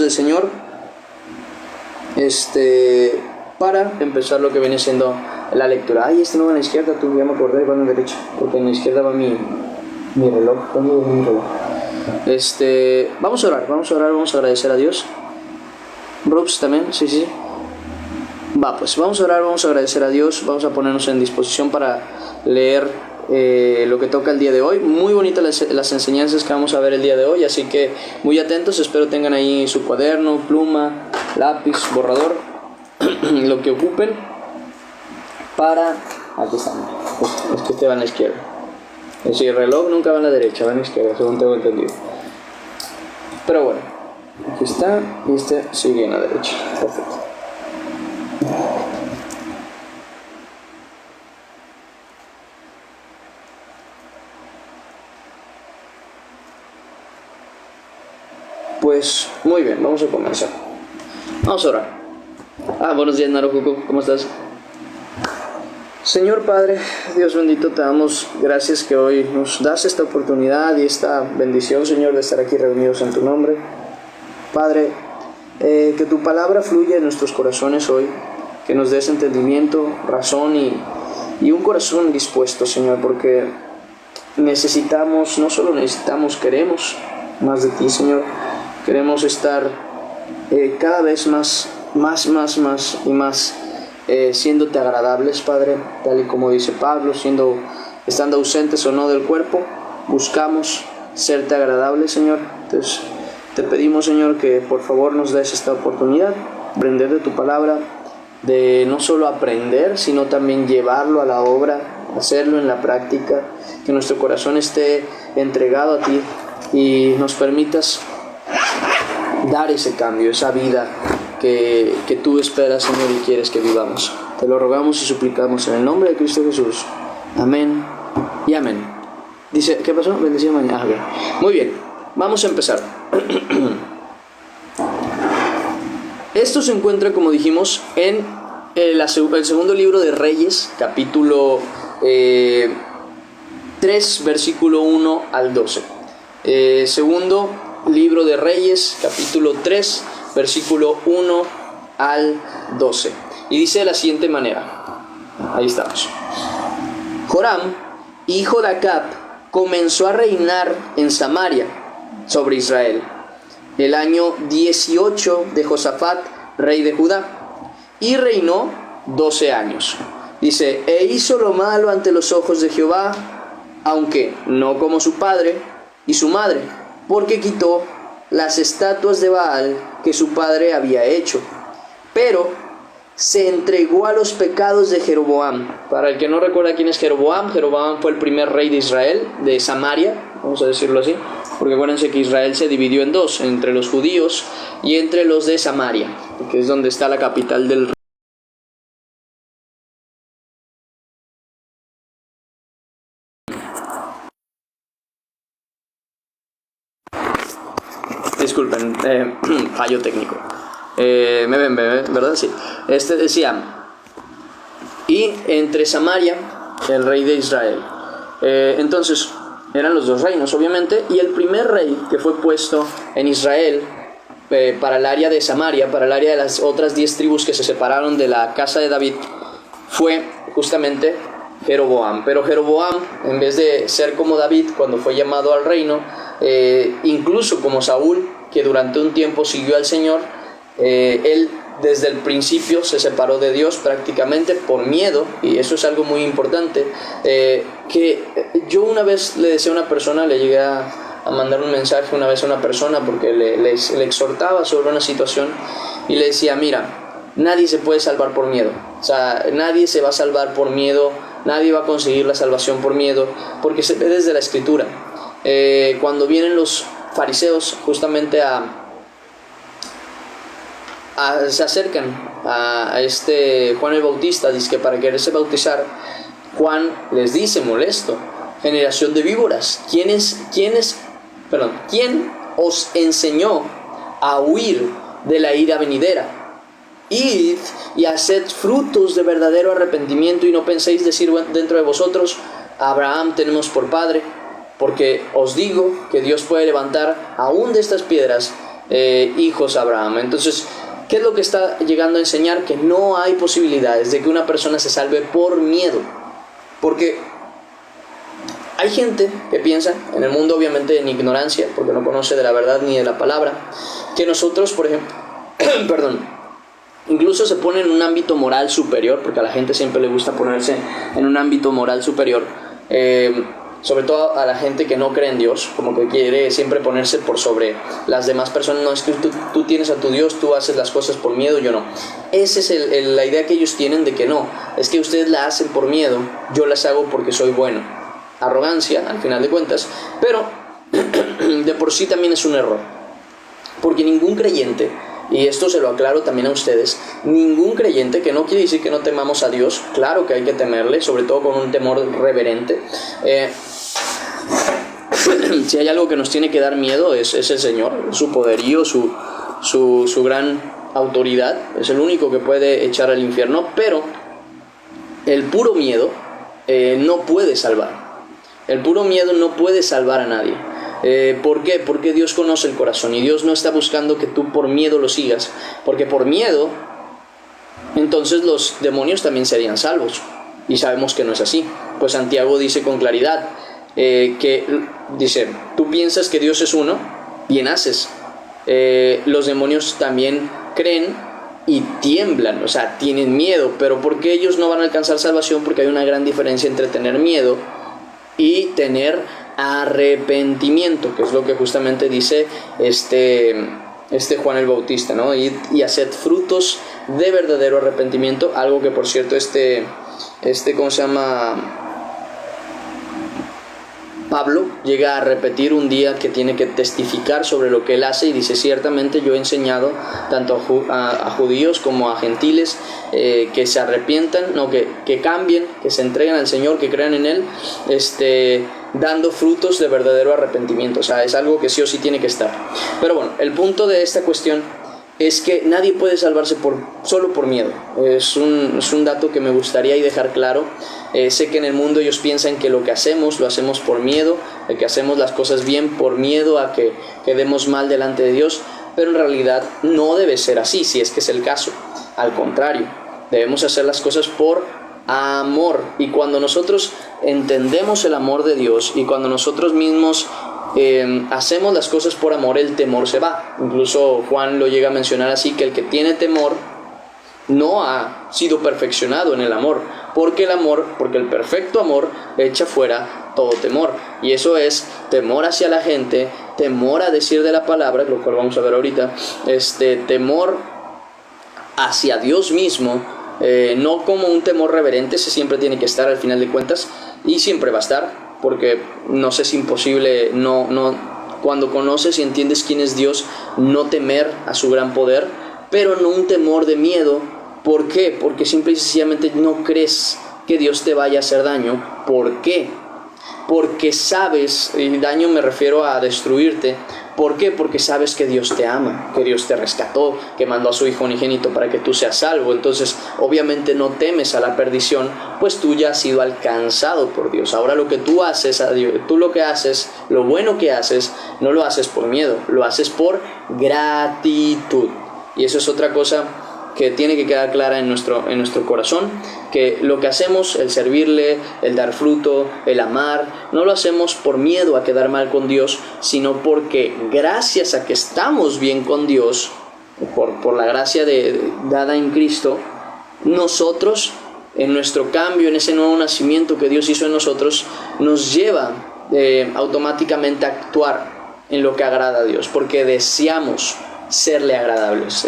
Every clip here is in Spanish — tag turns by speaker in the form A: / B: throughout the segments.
A: del Señor, para empezar lo que viene siendo la lectura. Ay, no va a la izquierda, tú ya me acordé, va a la derecha, porque en la izquierda va mi reloj. ¿Dónde va mi reloj? Vamos a orar, vamos a agradecer a Dios. Brooks también, sí. Pues vamos a orar, vamos a agradecer a Dios, vamos a ponernos en disposición para leer lo que toca el día de hoy. Muy bonitas las enseñanzas que vamos a ver el día de hoy, así que muy atentos. Espero tengan ahí su cuaderno, pluma, lápiz, borrador, lo que ocupen para... Aquí están, es que este va a la izquierda. Es decir, el reloj nunca va a la derecha, va a la izquierda, según tengo entendido. Pero bueno, aquí está, y este sigue en la derecha. Perfecto. Pues muy bien, vamos a comenzar. Vamos a orar. Buenos días, Narujuku, ¿cómo estás? Señor Padre, Dios bendito, te damos gracias que hoy nos das esta oportunidad y esta bendición, Señor, de estar aquí reunidos en tu nombre. Padre, que tu palabra fluya en nuestros corazones hoy, que nos des entendimiento, razón y un corazón dispuesto, Señor, porque necesitamos, no solo necesitamos, queremos más de ti, Señor. Queremos estar cada vez más y más siéndote agradables, Padre, tal y como dice Pablo, estando ausentes o no del cuerpo, buscamos serte agradables, Señor. Entonces te pedimos, Señor, que por favor nos des esta oportunidad, aprender de tu palabra, de no solo aprender, sino también llevarlo a la obra, hacerlo en la práctica, que nuestro corazón esté entregado a ti y nos permitas dar ese cambio, esa vida que tú esperas, Señor, y quieres que vivamos. Te lo rogamos y suplicamos en el nombre de Cristo Jesús. Amén y amén. Dice, ¿qué pasó? Bendecido mañana. Bien. Muy bien, vamos a empezar. Esto se encuentra, como dijimos, en el segundo libro de Reyes, capítulo 3, versículo 1 al 12. Segundo libro de Reyes, capítulo 3, versículo 1 al 12. Y dice de la siguiente manera. Ahí estamos. Joram, hijo de Acab, comenzó a reinar en Samaria sobre Israel el año 18 de Josafat, rey de Judá, y reinó 12 años. Dice, e hizo lo malo ante los ojos de Jehová, aunque no como su padre y su madre, porque quitó las estatuas de Baal que su padre había hecho, pero se entregó a los pecados de Jeroboam. Para el que no recuerda quién es Jeroboam, Jeroboam fue el primer rey de Israel, de Samaria, vamos a decirlo así, porque acuérdense que Israel se dividió en dos, entre los judíos y entre los de Samaria, que es donde está la capital del Disculpen, fallo técnico. Me ven, ¿verdad? Sí. Decía, y entre Samaria, el rey de Israel. Entonces, eran los dos reinos, obviamente, y el primer rey que fue puesto en Israel para el área de Samaria, para el área de las otras 10 tribus que se separaron de la casa de David, fue justamente Jeroboam. Pero Jeroboam, en vez de ser como David cuando fue llamado al reino, incluso como Saúl, que durante un tiempo siguió al Señor, él desde el principio se separó de Dios prácticamente por miedo, y eso es algo muy importante, que yo una vez le decía a una persona, le llegué a mandar un mensaje una vez a una persona porque le exhortaba sobre una situación y le decía, mira, nadie se puede salvar por miedo, o sea, nadie se va a salvar por miedo, nadie va a conseguir la salvación por miedo, porque se ve desde la Escritura. Cuando vienen los fariseos justamente se acercan a Juan el Bautista, dice que para quererse bautizar, Juan les dice molesto, generación de víboras, ¿quién os enseñó a huir de la ira venidera? Id y haced frutos de verdadero arrepentimiento, y no penséis decir dentro de vosotros, Abraham tenemos por padre, porque os digo que Dios puede levantar aún de estas piedras hijos a Abraham. Entonces, ¿qué es lo que está llegando a enseñar? Que no hay posibilidades de que una persona se salve por miedo. Porque hay gente que piensa, en el mundo obviamente en ignorancia, porque no conoce de la verdad ni de la palabra, que nosotros, por ejemplo, incluso se pone en un ámbito moral superior, porque a la gente siempre le gusta ponerse en un ámbito moral superior, sobre todo a la gente que no cree en Dios, como que quiere siempre ponerse por sobre las demás personas. No, es que tú tienes a tu Dios, tú haces las cosas por miedo, yo no. Esa es la idea que ellos tienen, de que no, es que ustedes la hacen por miedo, yo las hago porque soy bueno. Arrogancia, al final de cuentas, pero de por sí también es un error, porque ningún creyente, y esto se lo aclaro también a ustedes, ningún creyente, que no quiere decir que no temamos a Dios, claro que hay que temerle, sobre todo con un temor reverente. Si hay algo que nos tiene que dar miedo es el Señor, su poderío, su gran autoridad, es el único que puede echar al infierno, pero el puro miedo no puede salvar. El puro miedo no puede salvar a nadie. ¿Por qué? Porque Dios conoce el corazón y Dios no está buscando que tú por miedo lo sigas, porque por miedo entonces los demonios también serían salvos, y sabemos que no es así. Pues Santiago dice con claridad, que dice, tú piensas que Dios es uno, bien haces. Los demonios también creen y tiemblan, o sea, tienen miedo. Pero ¿por qué ellos no van a alcanzar salvación? Porque hay una gran diferencia entre tener miedo y tener arrepentimiento, que es lo que justamente dice Juan el Bautista, ¿no? Y haced frutos de verdadero arrepentimiento, algo que por cierto ¿cómo se llama? Pablo llega a repetir un día, que tiene que testificar sobre lo que él hace, y dice, ciertamente yo he enseñado tanto a judíos como a gentiles que se arrepientan, no, que cambien, que se entreguen al Señor, que crean en Él, dando frutos de verdadero arrepentimiento. O sea, es algo que sí o sí tiene que estar. Pero bueno, el punto de esta cuestión es que nadie puede salvarse solo por miedo. Es un dato que me gustaría dejar claro. Sé que en el mundo ellos piensan que lo que hacemos, lo hacemos por miedo, que hacemos las cosas bien por miedo a que quedemos mal delante de Dios, pero en realidad no debe ser así, si es que es el caso. Al contrario, debemos hacer las cosas por amor. Y cuando nosotros entendemos el amor de Dios, y cuando nosotros mismos hacemos las cosas por amor, el temor se va. Incluso Juan lo llega a mencionar así, que el que tiene temor no ha sido perfeccionado en el amor, porque el perfecto amor echa fuera todo temor. Y eso es temor hacia la gente, temor a decir de la palabra, lo cual vamos a ver ahorita, temor hacia Dios mismo, no como un temor reverente. Ese siempre tiene que estar al final de cuentas, y siempre va a estar, porque nos es imposible cuando conoces y entiendes quién es Dios, no temer a su gran poder, pero no un temor de miedo. ¿Por qué? Porque simple y sencillamente no crees que Dios te vaya a hacer daño. ¿Por qué? Porque sabes, y daño me refiero a destruirte. ¿Por qué? Porque sabes que Dios te ama, que Dios te rescató, que mandó a su Hijo unigénito para que tú seas salvo. Entonces, obviamente no temes a la perdición, pues tú ya has sido alcanzado por Dios. Ahora lo que tú haces, lo bueno que haces, no lo haces por miedo, lo haces por gratitud. Y eso es otra cosa que tiene que quedar clara en nuestro corazón, que lo que hacemos, el servirle, el dar fruto, el amar, no lo hacemos por miedo a quedar mal con Dios, sino porque gracias a que estamos bien con Dios, por la gracia dada en Cristo, nosotros, en nuestro cambio, en ese nuevo nacimiento que Dios hizo en nosotros, nos lleva automáticamente a actuar en lo que agrada a Dios, porque deseamos serle agradables.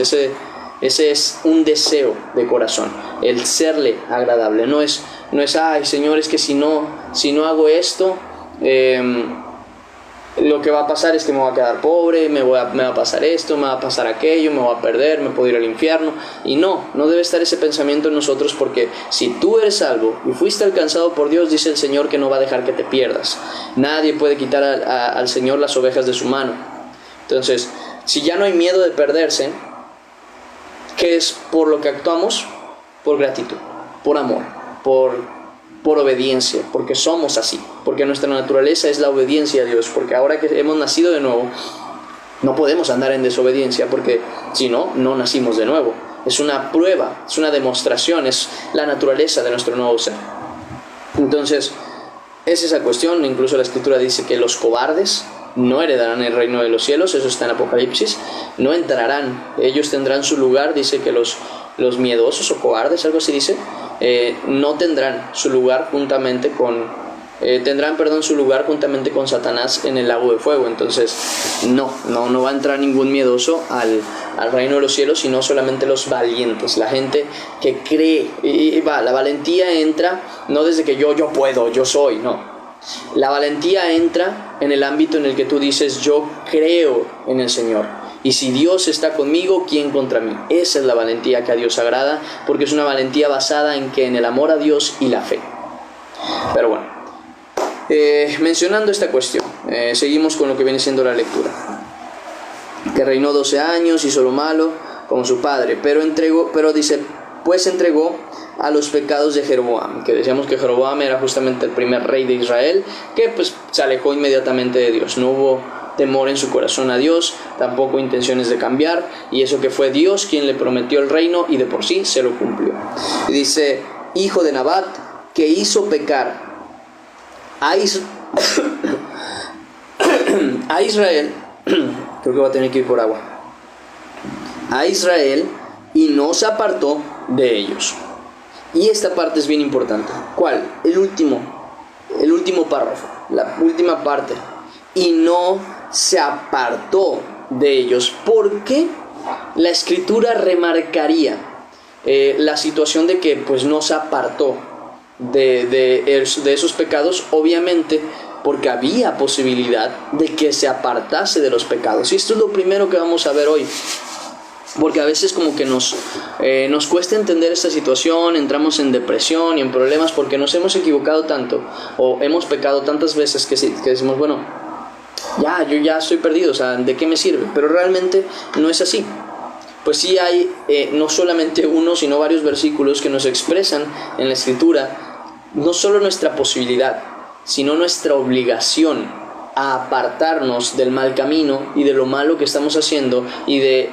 A: Ese es un deseo de corazón, el serle agradable. No es ay Señor, es que si no hago esto, lo que va a pasar es que me voy a quedar pobre, me va a pasar esto, me va a pasar aquello, me voy a perder, me puedo ir al infierno. Y no debe estar ese pensamiento en nosotros, porque si tú eres salvo y fuiste alcanzado por Dios, dice el Señor que no va a dejar que te pierdas. Nadie puede quitar al Señor las ovejas de su mano. Entonces, si ya no hay miedo de perderse, ¿qué es por lo que actuamos? Por gratitud, por amor, por obediencia, porque somos así, porque nuestra naturaleza es la obediencia a Dios, porque ahora que hemos nacido de nuevo, No podemos andar en desobediencia porque si no, no nacimos de nuevo. Es una prueba, es una demostración, es la naturaleza de nuestro nuevo ser. Entonces, es esa cuestión. Incluso la Escritura dice que los cobardes no heredarán el reino de los cielos. Eso está en Apocalipsis. No entrarán, ellos tendrán su lugar. Dice que los miedosos o cobardes, algo así dice, no tendrán su lugar juntamente con su lugar juntamente con Satanás en el lago de fuego. Entonces no va a entrar ningún miedoso al reino de los cielos, sino solamente los valientes, la gente que cree. La valentía entra no desde que yo puedo, yo soy, no. La valentía entra en el ámbito en el que tú dices: yo creo en el Señor, y si Dios está conmigo, ¿quién contra mí? Esa es la valentía que a Dios agrada, porque es una valentía basada en el amor a Dios y la fe. Pero bueno, mencionando esta cuestión, seguimos con lo que viene siendo la lectura. Que reinó 12 años, hizo lo malo como su padre, pero dice, pues entregó a los pecados de Jeroboam, que decíamos que Jeroboam era justamente el primer rey de Israel, que pues se alejó inmediatamente de Dios. No hubo temor en su corazón a Dios, tampoco intenciones de cambiar, y eso que fue Dios quien le prometió el reino, y de por sí se lo cumplió. Y dice: hijo de Nabat, que hizo pecar a Israel, creo que va a tener que ir por agua, a Israel, y no se apartó de ellos. Y esta parte es bien importante. ¿Cuál? El último párrafo, la última parte. Y no se apartó de ellos. ¿Por qué la Escritura remarcaría la situación de que pues no se apartó de esos pecados? Obviamente porque había posibilidad de que se apartase de los pecados. Y esto es lo primero que vamos a ver hoy, porque a veces como que nos cuesta entender esta situación, entramos en depresión y en problemas porque nos hemos equivocado tanto o hemos pecado tantas veces que decimos: bueno, yo ya estoy perdido, o sea, ¿de qué me sirve? Pero realmente no es así. Pues sí hay no solamente uno, sino varios versículos que nos expresan en la Escritura no solo nuestra posibilidad, sino nuestra obligación a apartarnos del mal camino y de lo malo que estamos haciendo y de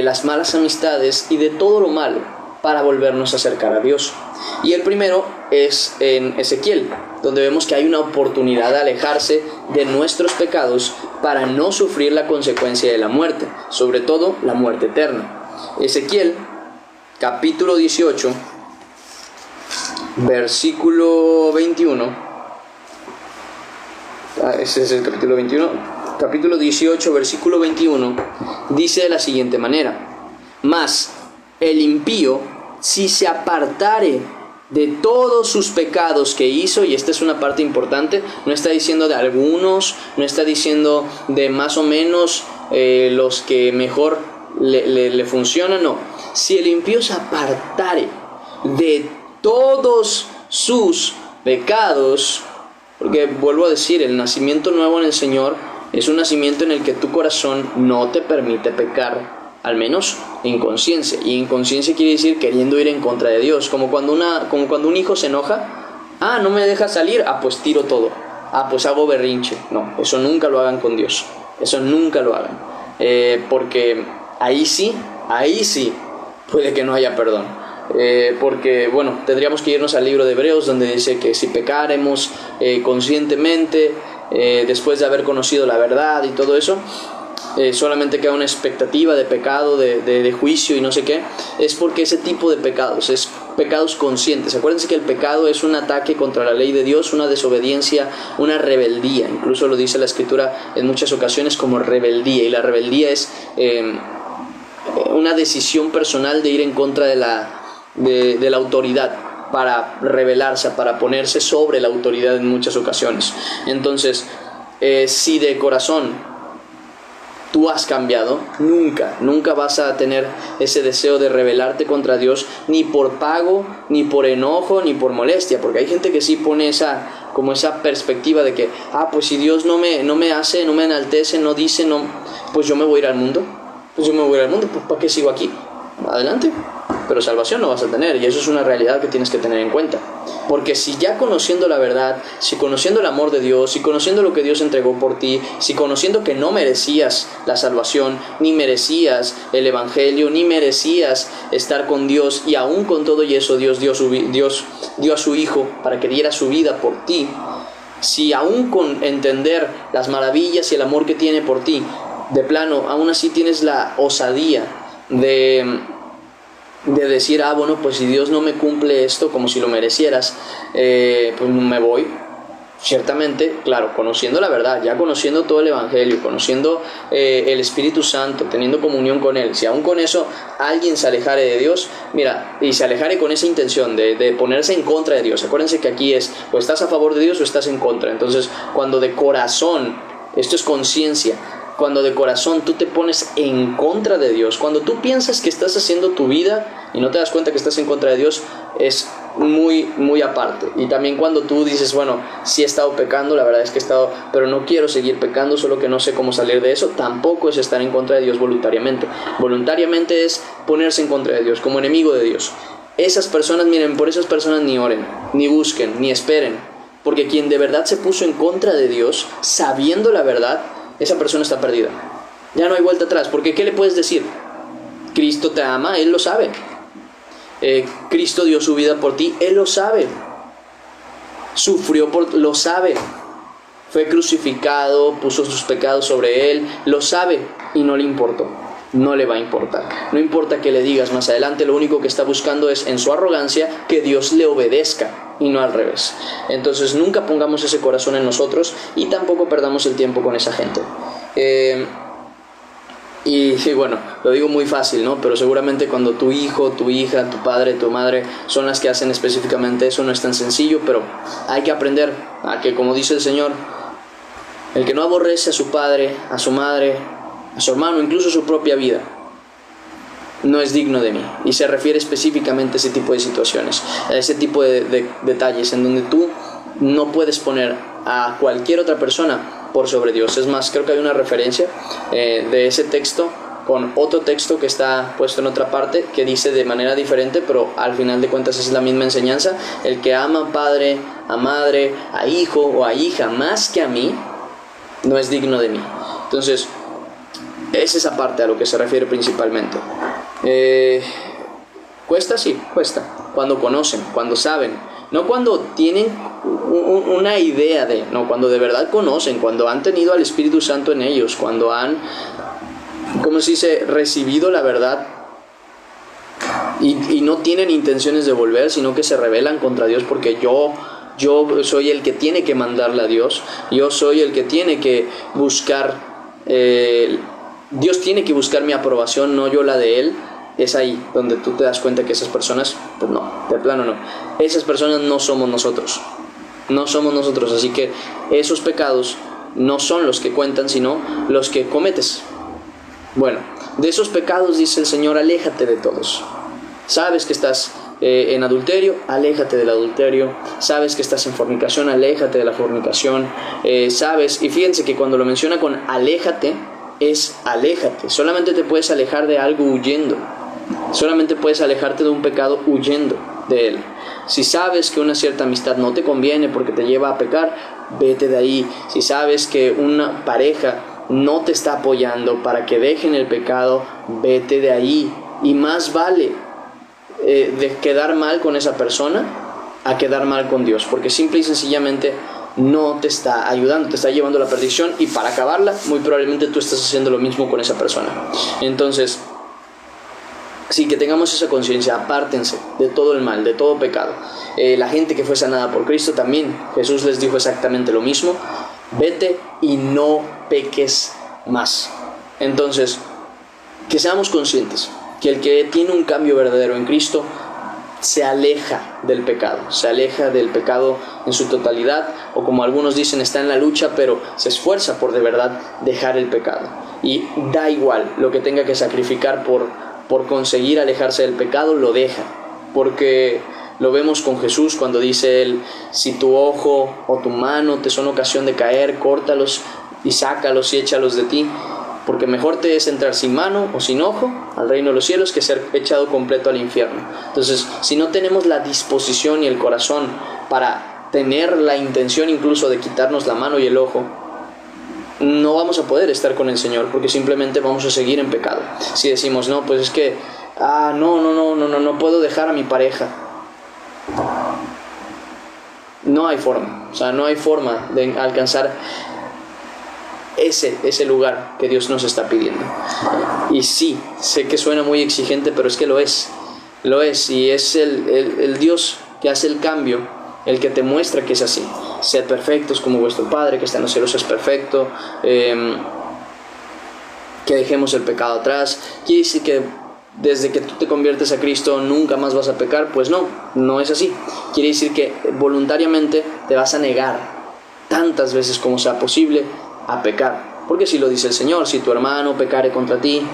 A: las malas amistades y de todo lo malo, para volvernos a acercar a Dios. Y el primero es en Ezequiel, donde vemos que hay una oportunidad de alejarse de nuestros pecados para no sufrir la consecuencia de la muerte, sobre todo la muerte eterna. Ezequiel, capítulo 18, versículo 21. Ese es el capítulo 21. Capítulo 18, versículo 21, dice de la siguiente manera: mas el impío, si se apartare de todos sus pecados que hizo, y esta es una parte importante, no está diciendo de algunos, no está diciendo de más o menos los que mejor le funcionan, no. Si el impío se apartare de todos sus pecados, porque vuelvo a decir, el nacimiento nuevo en el Señor es un nacimiento en el que tu corazón no te permite pecar, al menos en conciencia. Y en conciencia quiere decir queriendo ir en contra de Dios, como cuando un hijo se enoja: no me deja salir, pues tiro todo, pues hago berrinche. No, eso nunca lo hagan con Dios, eso nunca lo hagan, porque ahí sí puede que no haya perdón. Porque bueno, tendríamos que irnos al libro de Hebreos, donde dice que si pecáremos conscientemente, después de haber conocido la verdad y todo eso, solamente queda una expectativa de pecado, de juicio y no sé qué. Es porque ese tipo de pecados es pecados conscientes. Acuérdense que el pecado es un ataque contra la ley de Dios, una desobediencia, una rebeldía. Incluso lo dice la Escritura en muchas ocasiones como rebeldía, y la rebeldía es una decisión personal de ir en contra de la autoridad, para rebelarse, para ponerse sobre la autoridad en muchas ocasiones. Entonces, si de corazón tú has cambiado, nunca vas a tener ese deseo de rebelarte contra Dios, ni por pago, ni por enojo, ni por molestia, porque hay gente que sí pone esa perspectiva de que, pues si Dios no me hace, no me enaltece, no dice, pues yo me voy a ir al mundo. Pues ¿para qué sigo aquí? Adelante. pero salvación no vas a tener, y eso es una realidad que tienes que tener en cuenta. Porque si ya conociendo la verdad, si conociendo el amor de Dios, si conociendo lo que Dios entregó por ti, si conociendo que no merecías la salvación, ni merecías el evangelio, ni merecías estar con Dios, y aún con todo y eso Dios dio a su Hijo para que diera su vida por ti, si aún con entender las maravillas y el amor que tiene por ti, de plano, aún así tienes la osadía de decir, bueno, pues si Dios no me cumple esto como si lo merecieras, pues me voy. Ciertamente, claro, conociendo la verdad, ya conociendo todo el evangelio, conociendo el Espíritu Santo, teniendo comunión con Él, si aún con eso alguien se alejare de Dios, mira, y se alejare con esa intención de ponerse en contra de Dios, acuérdense que aquí es, o estás a favor de Dios o estás en contra. Entonces, cuando de corazón, esto es conciencia, cuando de corazón tú te pones en contra de Dios, cuando tú piensas que estás haciendo tu vida y no te das cuenta que estás en contra de Dios, es muy, muy aparte. Y también cuando tú dices, bueno, sí he estado pecando, la verdad es que he estado, pero no quiero seguir pecando, solo que no sé cómo salir de eso, tampoco es estar en contra de Dios voluntariamente. Voluntariamente es ponerse en contra de Dios, como enemigo de Dios. Esas personas, miren, por esas personas ni oren, ni busquen, ni esperen, porque quien de verdad se puso en contra de Dios, sabiendo la verdad, esa persona está perdida. Ya no hay vuelta atrás, porque ¿qué le puedes decir? Cristo te ama, Él lo sabe. Cristo dio su vida por ti, Él lo sabe. Sufrió lo sabe. Fue crucificado, puso sus pecados sobre Él, lo sabe y no le importó. No le va a importar. No importa que le digas más adelante, lo único que está buscando es, en su arrogancia, que Dios le obedezca y no al revés. Entonces nunca pongamos ese corazón en nosotros y tampoco perdamos el tiempo con esa gente. Y bueno, lo digo muy fácil, ¿no? Pero seguramente cuando tu hijo, tu hija, tu padre, tu madre son las que hacen específicamente eso, no es tan sencillo, pero hay que aprender a que, como dice el Señor, el que no aborrece a su padre, a su madre, a su hermano, incluso su propia vida, no es digno de mí. Y se refiere específicamente a ese tipo de situaciones, a ese tipo de detalles en donde tú no puedes poner a cualquier otra persona por sobre Dios. Es más, creo que hay una referencia de ese texto con otro texto que está puesto en otra parte que dice de manera diferente, pero al final de cuentas es la misma enseñanza. El que ama a padre, a madre, a hijo o a hija más que a mí, no es digno de mí. Entonces, es esa parte a lo que se refiere principalmente. ¿Cuesta? Sí, cuesta. Cuando conocen, cuando saben, no cuando tienen una idea de, no, cuando de verdad conocen, cuando han tenido al Espíritu Santo en ellos, cuando han, ¿cómo se dice?, recibido la verdad y no tienen intenciones de volver, sino que se rebelan contra Dios porque yo soy el que tiene que mandarle a Dios, yo soy el que tiene que buscar, Dios tiene que buscar mi aprobación, no yo la de Él. Es ahí donde tú te das cuenta que esas personas, pues no, de plano no. Esas personas no somos nosotros. No somos nosotros, así que esos pecados no son los que cuentan, sino los que cometes. Bueno, de esos pecados dice el Señor, aléjate de todos. Sabes que estás en adulterio, aléjate del adulterio. Sabes que estás en fornicación, aléjate de la fornicación. Sabes, y fíjense que cuando lo menciona con aléjate, es aléjate. Solamente te puedes alejar de algo huyendo. Solamente puedes alejarte de un pecado huyendo de él. Si sabes que una cierta amistad no te conviene porque te lleva a pecar, vete de ahí. Si sabes que una pareja no te está apoyando para que dejen el pecado, vete de ahí. Y más vale de quedar mal con esa persona a quedar mal con Dios, porque simple y sencillamente no te está ayudando, te está llevando a la perdición, y para acabarla muy probablemente tú estás haciendo lo mismo con esa persona. Entonces, sí, que tengamos esa conciencia, apártense de todo el mal, de todo pecado. La gente que fue sanada por Cristo también, Jesús les dijo exactamente lo mismo: vete y no peques más. Entonces, que seamos conscientes que el que tiene un cambio verdadero en Cristo se aleja del pecado en su totalidad, o como algunos dicen, está en la lucha, pero se esfuerza por de verdad dejar el pecado, y da igual lo que tenga que sacrificar por conseguir alejarse del pecado, lo deja, porque lo vemos con Jesús cuando dice él: si tu ojo o tu mano te son ocasión de caer, córtalos y sácalos y échalos de ti. porque mejor te es entrar sin mano o sin ojo al reino de los cielos que ser echado completo al infierno. Entonces, si no tenemos la disposición y el corazón para tener la intención incluso de quitarnos la mano y el ojo, no vamos a poder estar con el Señor, porque simplemente vamos a seguir en pecado. Si decimos, no, pues es que no puedo dejar a mi pareja, no hay forma, o sea, no hay forma de alcanzar ese lugar que Dios nos está pidiendo. Y sí, sé que suena muy exigente, pero es que lo es, y es el Dios que hace el cambio, el que te muestra que es así. Sed perfectos como vuestro Padre que está en los cielos es perfecto. Que dejemos el pecado atrás. Quiere decir que desde que tú te conviertes a Cristo nunca más vas a pecar. Pues no es así. Quiere decir que voluntariamente te vas a negar tantas veces como sea posible a pecar, porque si lo dice el Señor, si tu hermano pecare contra ti,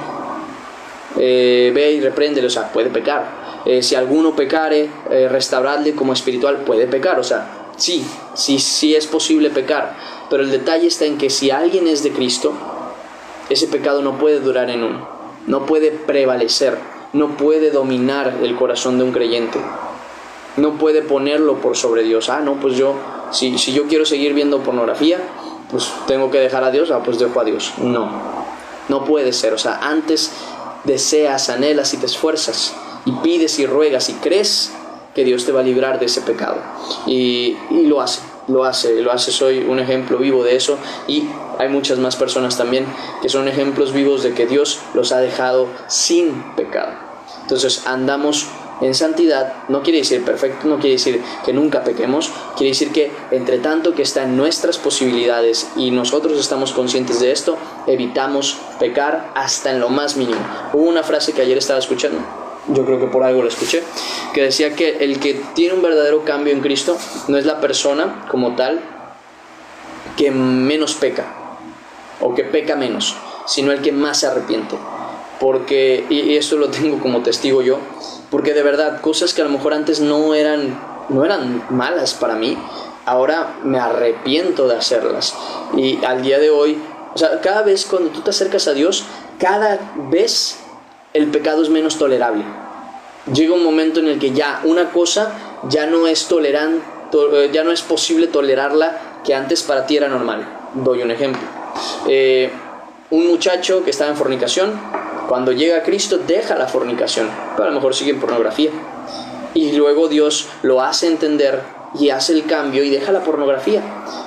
A: ve y repréndele, o sea, puede pecar. Si alguno pecare, restauradle como espiritual, puede pecar. O sea, sí es posible pecar, pero el detalle está en que si alguien es de Cristo, ese pecado no puede durar en uno, no puede prevalecer, no puede dominar el corazón de un creyente, no puede ponerlo por sobre Dios. No, pues si yo quiero seguir viendo pornografía, pues tengo que dejar a Dios, pues dejo a Dios. No puede ser. O sea, antes deseas, anhelas y te esfuerzas y pides y ruegas y crees que Dios te va a librar de ese pecado, y lo hace. Soy un ejemplo vivo de eso, y hay muchas más personas también que son ejemplos vivos de que Dios los ha dejado sin pecado. Entonces andamos en santidad. No quiere decir perfecto, no quiere decir que nunca pequemos, quiere decir que entre tanto que está en nuestras posibilidades y nosotros estamos conscientes de esto, evitamos pecar hasta en lo más mínimo. Hubo una frase que ayer estaba escuchando, yo creo que por algo la escuché, que decía que el que tiene un verdadero cambio en Cristo no es la persona como tal que menos peca o que peca menos, sino el que más se arrepiente. Porque, y esto lo tengo como testigo yo, porque de verdad cosas que a lo mejor antes no eran malas para mí, ahora me arrepiento de hacerlas. Y al día de hoy, o sea, cada vez cuando tú te acercas a Dios, cada vez el pecado es menos tolerable. Llega un momento en el que ya una cosa ya no es posible tolerarla que antes para ti era normal. Doy un ejemplo. Un muchacho que estaba en fornicación, cuando llega a Cristo deja la fornicación, pero a lo mejor sigue en pornografía, y luego Dios lo hace entender y hace el cambio y deja la pornografía,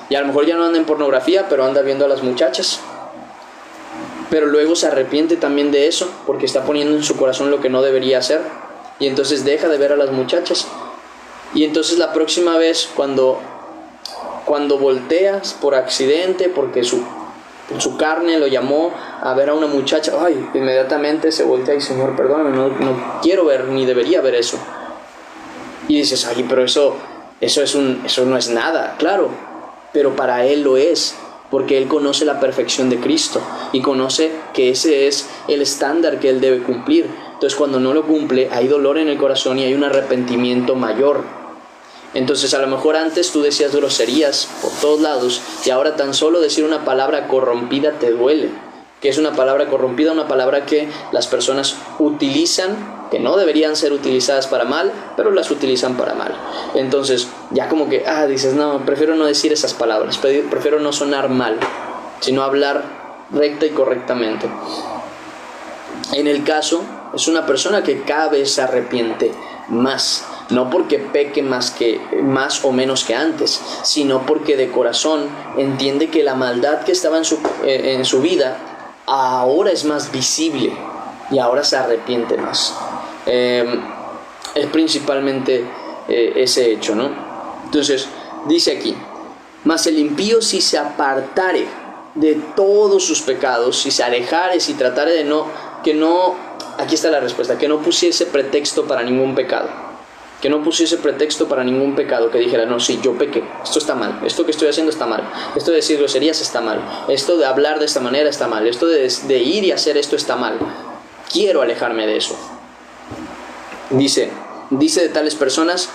A: y a lo mejor ya no anda en pornografía, pero anda viendo a las muchachas, pero luego se arrepiente también de eso porque está poniendo en su corazón lo que no debería hacer, y entonces deja de ver a las muchachas. Y entonces la próxima vez cuando volteas por accidente, porque su carne lo llamó a ver a una muchacha, inmediatamente se voltea y Señor, perdóname, no quiero ver ni debería ver eso. Y dices, pero eso no es nada. Claro, pero para Él lo es, porque Él conoce la perfección de Cristo y conoce que ese es el estándar que Él debe cumplir. Entonces cuando no lo cumple, hay dolor en el corazón y hay un arrepentimiento mayor. Entonces a lo mejor antes tú decías groserías por todos lados, y ahora tan solo decir una palabra corrompida te duele. ¿Qué es una palabra corrompida? Una palabra que las personas utilizan, que no deberían ser utilizadas para mal, pero las utilizan para mal. Entonces ya como que dices, no, prefiero no decir esas palabras, prefiero no sonar mal, sino hablar recta y correctamente. En el caso, es una persona que cada vez se arrepiente más, no porque peque más o menos que antes, sino porque de corazón entiende que la maldad que estaba en su vida ahora es más visible y ahora se arrepiente más. Es principalmente ese hecho, ¿no? Entonces dice aquí: mas el impío, si se apartare de todos sus pecados, si se alejare, si tratare de aquí está la respuesta, que no pusiese pretexto para ningún pecado. Que no pusiese pretexto para ningún pecado, que dijera, no, sí, yo pequé, esto está mal, esto que estoy haciendo está mal, esto de decir groserías está mal, esto de hablar de esta manera está mal, esto de ir y hacer esto está mal, quiero alejarme de eso. Dice de tales personas,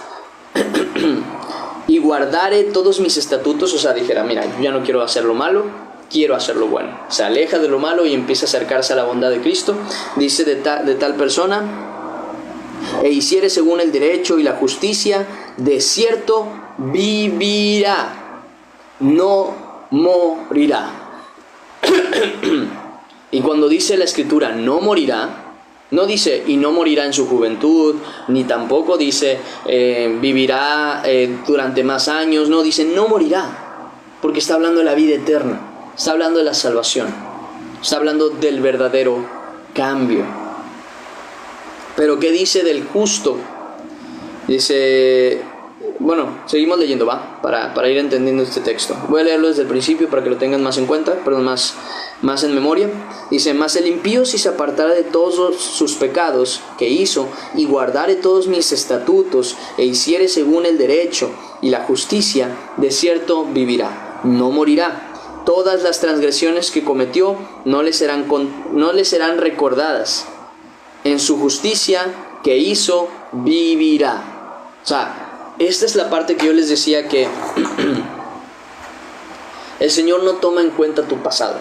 A: y guardare todos mis estatutos, o sea, dijera, mira, yo ya no quiero hacer lo malo, quiero hacer lo bueno. Se aleja de lo malo y empieza a acercarse a la bondad de Cristo. Dice de tal persona: e hiciere según el derecho y la justicia, de cierto vivirá, no morirá. Y cuando dice la Escritura no morirá, no dice y no morirá en su juventud, ni tampoco dice vivirá durante más años. No, dice no morirá, porque está hablando de la vida eterna, está hablando de la salvación, está hablando del verdadero cambio. Pero ¿qué dice del justo? Dice, bueno, seguimos leyendo, para ir entendiendo este texto. Voy a leerlo desde el principio para que lo tengan más en cuenta, perdón, más en memoria. Dice: mas el impío, si se apartara de todos sus pecados que hizo, y guardare todos mis estatutos, e hiciere según el derecho y la justicia, de cierto vivirá, no morirá. Todas las transgresiones que cometió no le serán recordadas. En su justicia que hizo, vivirá. O sea, esta es la parte que yo les decía, que el Señor no toma en cuenta tu pasado.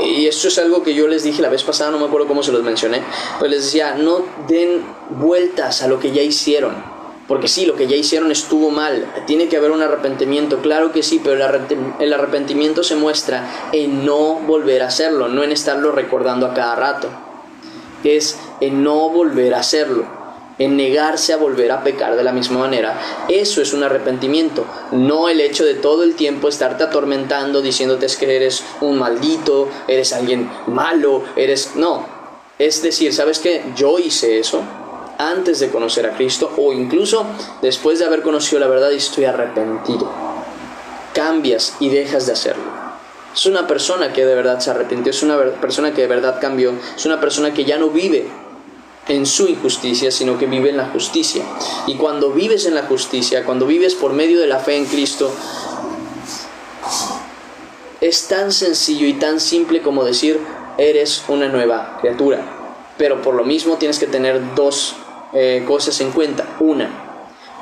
A: Y esto es algo que yo les dije la vez pasada, no me acuerdo cómo se los mencioné, pero les decía, no den vueltas a lo que ya hicieron, porque sí, lo que ya hicieron estuvo mal, tiene que haber un arrepentimiento, claro que sí, pero el arrepentimiento se muestra en no volver a hacerlo, no en estarlo recordando a cada rato. Es en no volver a hacerlo, en negarse a volver a pecar de la misma manera. Eso es un arrepentimiento, no el hecho de todo el tiempo estarte atormentando, diciéndote que eres un maldito, eres alguien malo, no. Es decir, ¿sabes qué? Yo hice eso antes de conocer a Cristo, o incluso después de haber conocido la verdad y estoy arrepentido. Cambias y dejas de hacerlo. Es una persona que de verdad se arrepintió, es una persona que de verdad cambió, es una persona que ya no vive en su injusticia, sino que vive en la justicia. Y cuando vives en la justicia, cuando vives por medio de la fe en Cristo, es tan sencillo y tan simple como decir, eres una nueva criatura. Pero por lo mismo tienes que tener dos cosas en cuenta. Una,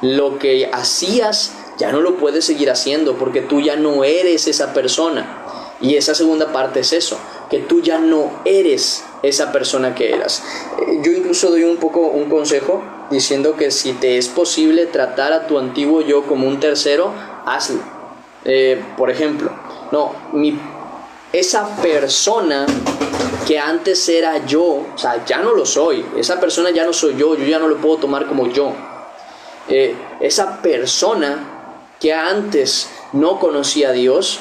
A: lo que hacías ya no lo puedes seguir haciendo, porque tú ya no eres esa persona. Y esa segunda parte es eso, que tú ya no eres esa persona que eras. Yo incluso doy un consejo diciendo que si te es posible tratar a tu antiguo yo como un tercero, hazlo. Por ejemplo, esa persona que antes era yo, o sea, ya no lo soy. Esa persona ya no soy yo ya no lo puedo tomar como yo. Esa persona que antes no conocía a Dios,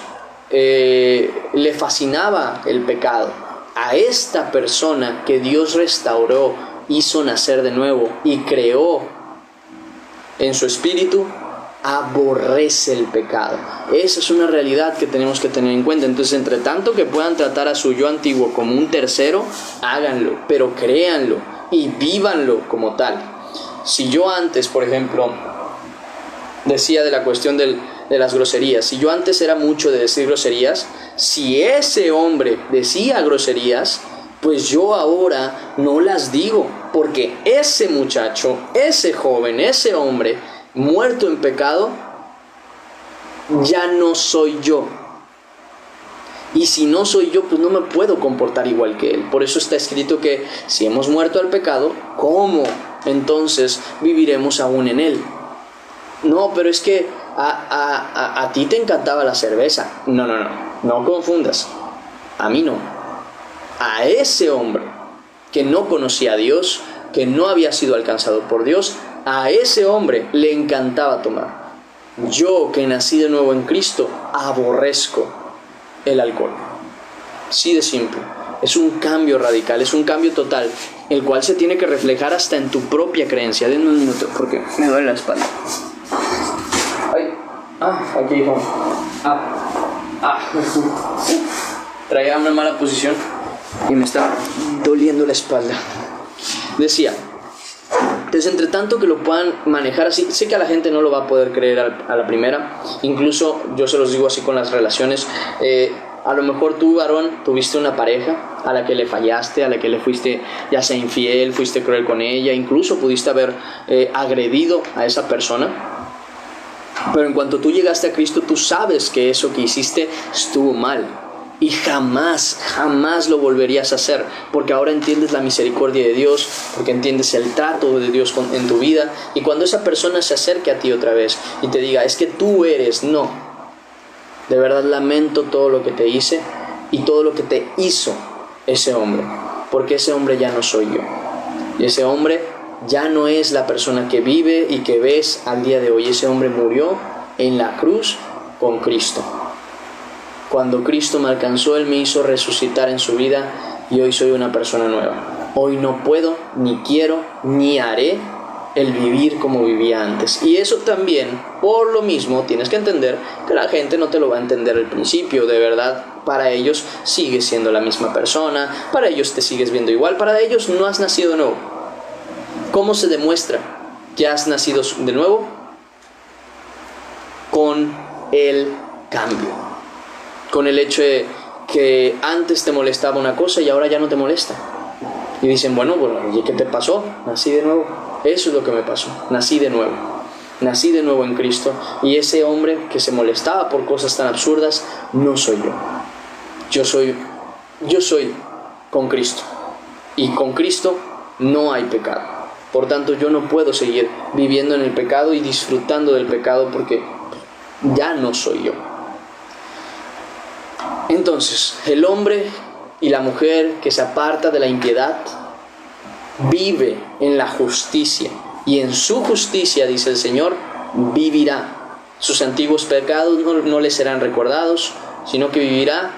A: le fascinaba el pecado. A esta persona que Dios restauró, hizo nacer de nuevo y creó en su espíritu, aborrece el pecado. Esa es una realidad que tenemos que tener en cuenta. Entonces, entre tanto que puedan tratar a su yo antiguo como un tercero, háganlo, pero créanlo y vívanlo como tal. Si yo antes, por ejemplo, decía de la cuestión de las groserías, si yo antes era mucho de decir groserías, si ese hombre decía groserías, pues yo ahora no las digo, porque ese muchacho, ese joven, ese hombre muerto en pecado, ya no soy yo. Y si no soy yo, pues no me puedo comportar igual que él. Por eso está escrito que si hemos muerto al pecado, ¿cómo entonces viviremos aún en él? No, pero es que a ti te encantaba la cerveza. No confundas. A mí no. A ese hombre que no conocía a Dios, que no había sido alcanzado por Dios, a ese hombre le encantaba tomar. Yo, que nací de nuevo en Cristo, aborrezco el alcohol. Así de simple. Es un cambio radical, es un cambio total, el cual se tiene que reflejar hasta en tu propia creencia. Denme un minuto porque me duele la espalda. Aquí, hijo. Traía una mala posición y me estaba doliendo la espalda. Decía, entonces, entre tanto que lo puedan manejar así, sé que a la gente no lo va a poder creer a la primera. Incluso yo se los digo así con las relaciones. A lo mejor tú, varón, tuviste una pareja a la que le fallaste, a la que le fuiste ya sea infiel, fuiste cruel con ella, incluso pudiste haber agredido a esa persona. Pero en cuanto tú llegaste a Cristo, tú sabes que eso que hiciste estuvo mal. y jamás, jamás lo volverías a hacer, porque ahora entiendes la misericordia de Dios, porque entiendes el trato de Dios en tu vida. Y cuando esa persona se acerque a ti otra vez y te diga, es que tú eres, no, de verdad lamento todo lo que te hice y todo lo que te hizo ese hombre, porque ese hombre ya no soy yo, y ese hombre ya no es la persona que vive y que ves al día de hoy. Ese hombre murió en la cruz con Cristo. Cuando Cristo me alcanzó, Él me hizo resucitar en su vida y hoy soy una persona nueva. Hoy no puedo, ni quiero, ni haré el vivir como vivía antes. Y eso también, por lo mismo, tienes que entender que la gente no te lo va a entender al principio. De verdad, para ellos sigues siendo la misma persona, para ellos te sigues viendo igual, para ellos no has nacido de nuevo. ¿Cómo se demuestra que has nacido de nuevo? Con el cambio. Con el hecho de que antes te molestaba una cosa y ahora ya no te molesta. Y dicen, bueno, ¿y qué te pasó? Nací de nuevo. Eso es lo que me pasó. Nací de nuevo. Nací de nuevo en Cristo. Y ese hombre que se molestaba por cosas tan absurdas, no soy yo. Yo soy con Cristo. Y con Cristo no hay pecado. Por tanto, yo no puedo seguir viviendo en el pecado y disfrutando del pecado porque ya no soy yo. Entonces, el hombre y la mujer que se aparta de la impiedad vive en la justicia, y en su justicia, dice el Señor, vivirá. Sus antiguos pecados no le serán recordados, sino que vivirá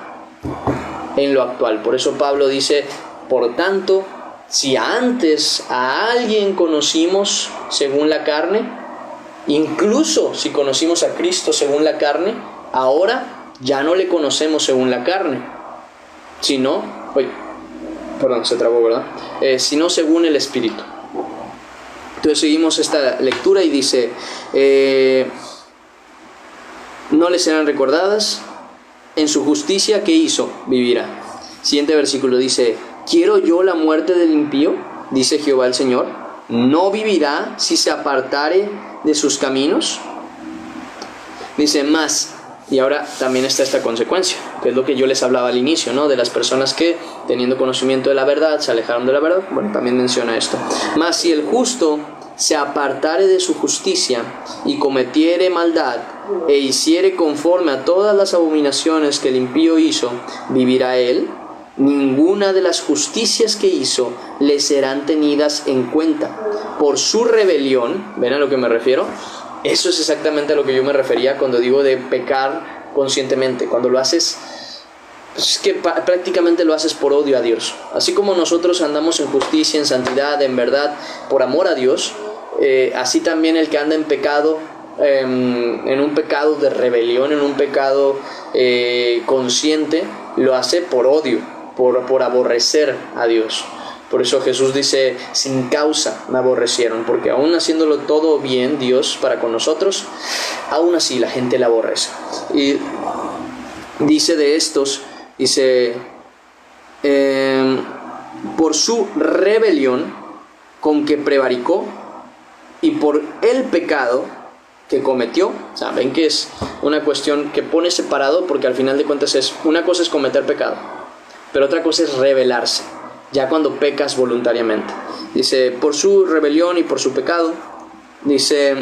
A: en lo actual. Por eso Pablo dice, por tanto, si antes a alguien conocimos según la carne, incluso si conocimos a Cristo según la carne, ahora ya no le conocemos según la carne, sino, se trabó, ¿verdad? Sino según el Espíritu. Entonces seguimos esta lectura y dice, no le serán recordadas, en su justicia, ¿qué hizo? Vivirá. Siguiente versículo dice, ¿quiero yo la muerte del impío? Dice Jehová el Señor, ¿no vivirá si se apartare de sus caminos? Dice más, y ahora también está esta consecuencia, que es lo que yo les hablaba al inicio, ¿no? De las personas que, teniendo conocimiento de la verdad, se alejaron de la verdad. Bueno, también menciona esto. Mas si el justo se apartare de su justicia y cometiere maldad e hiciere conforme a todas las abominaciones que el impío hizo, vivirá él. Ninguna de las justicias que hizo le serán tenidas en cuenta. Por su rebelión, ¿ven a lo que me refiero? Eso es exactamente a lo que yo me refería cuando digo de pecar conscientemente. Cuando lo haces, es que prácticamente lo haces por odio a Dios. Así como nosotros andamos en justicia, en santidad, en verdad, por amor a Dios, así también el que anda en pecado, en un pecado de rebelión, en un pecado consciente, lo hace por odio, por aborrecer a Dios. Por eso Jesús dice, sin causa me aborrecieron, porque aún haciéndolo todo bien Dios para con nosotros, aún así la gente le aborrece. Y dice de estos, dice, por su rebelión con que prevaricó y por el pecado que cometió. O sea, ven que es una cuestión que pone separado, porque al final de cuentas una cosa es cometer pecado, pero otra cosa es rebelarse, ya cuando pecas voluntariamente. Dice, por su rebelión y por su pecado, dice,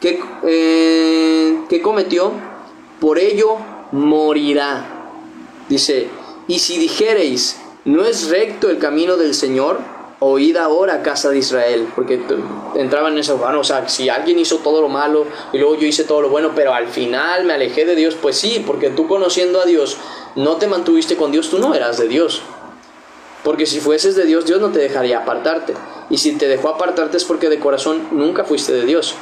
A: que cometió, por ello morirá. Dice, y si dijereis, no es recto el camino del Señor, oíd ahora, casa de Israel. Porque entraban en eso, bueno, o sea, si alguien hizo todo lo malo y luego yo hice todo lo bueno, pero al final me alejé de Dios, pues sí, porque tú conociendo a Dios no te mantuviste con Dios, tú no eras de Dios. Porque si fueses de Dios, Dios no te dejaría apartarte. Y si te dejó apartarte es porque de corazón nunca fuiste de Dios.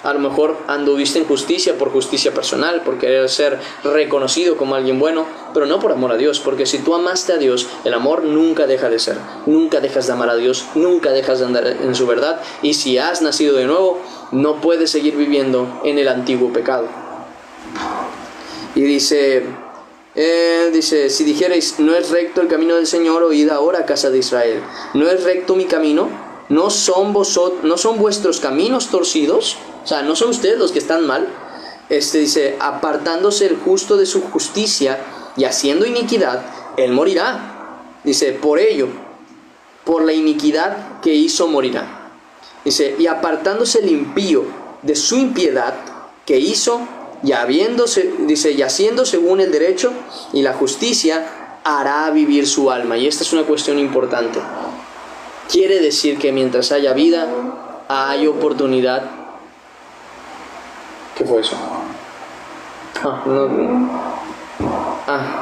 A: A lo mejor anduviste en justicia por justicia personal, por querer ser reconocido como alguien bueno, pero no por amor a Dios. Porque si tú amaste a Dios, el amor nunca deja de ser. Nunca dejas de amar a Dios, nunca dejas de andar en su verdad. Y si has nacido de nuevo, no puedes seguir viviendo en el antiguo pecado. Y dice, si dijereis, no es recto el camino del Señor, oíd ahora, casa de Israel. ¿No es recto mi camino? ¿No son vuestros caminos torcidos? O sea, ¿no son ustedes los que están mal? Dice, apartándose el justo de su justicia y haciendo iniquidad, él morirá. Dice, por ello, por la iniquidad que hizo, morirá. Dice, y apartándose el impío de su impiedad que hizo, y haciendo según el derecho y la justicia, hará vivir su alma. Y esta es una cuestión importante. Quiere decir que mientras haya vida, hay oportunidad. ¿Qué fue eso?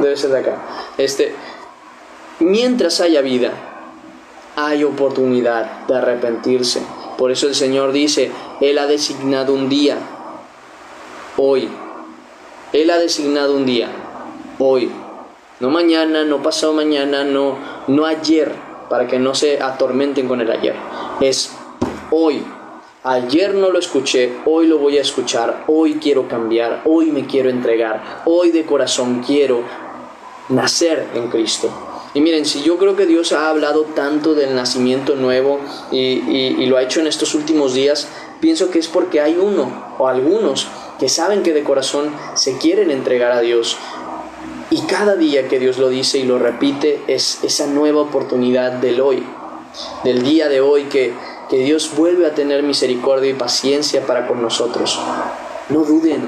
A: Debe ser de acá. Mientras haya vida, hay oportunidad de arrepentirse. Por eso el Señor dice, Él ha designado un día, hoy. Él ha designado un día, hoy. No mañana, no pasado mañana, no ayer, para que no se atormenten con el ayer. Es hoy. Ayer no lo escuché, hoy lo voy a escuchar, hoy quiero cambiar, hoy me quiero entregar, hoy de corazón quiero nacer en Cristo. Y miren, si yo creo que Dios ha hablado tanto del nacimiento nuevo y lo ha hecho en estos últimos días, pienso que es porque hay uno o algunos que saben que de corazón se quieren entregar a Dios. Y cada día que Dios lo dice y lo repite es esa nueva oportunidad del hoy, del día de hoy que Dios vuelve a tener misericordia y paciencia para con nosotros. No duden,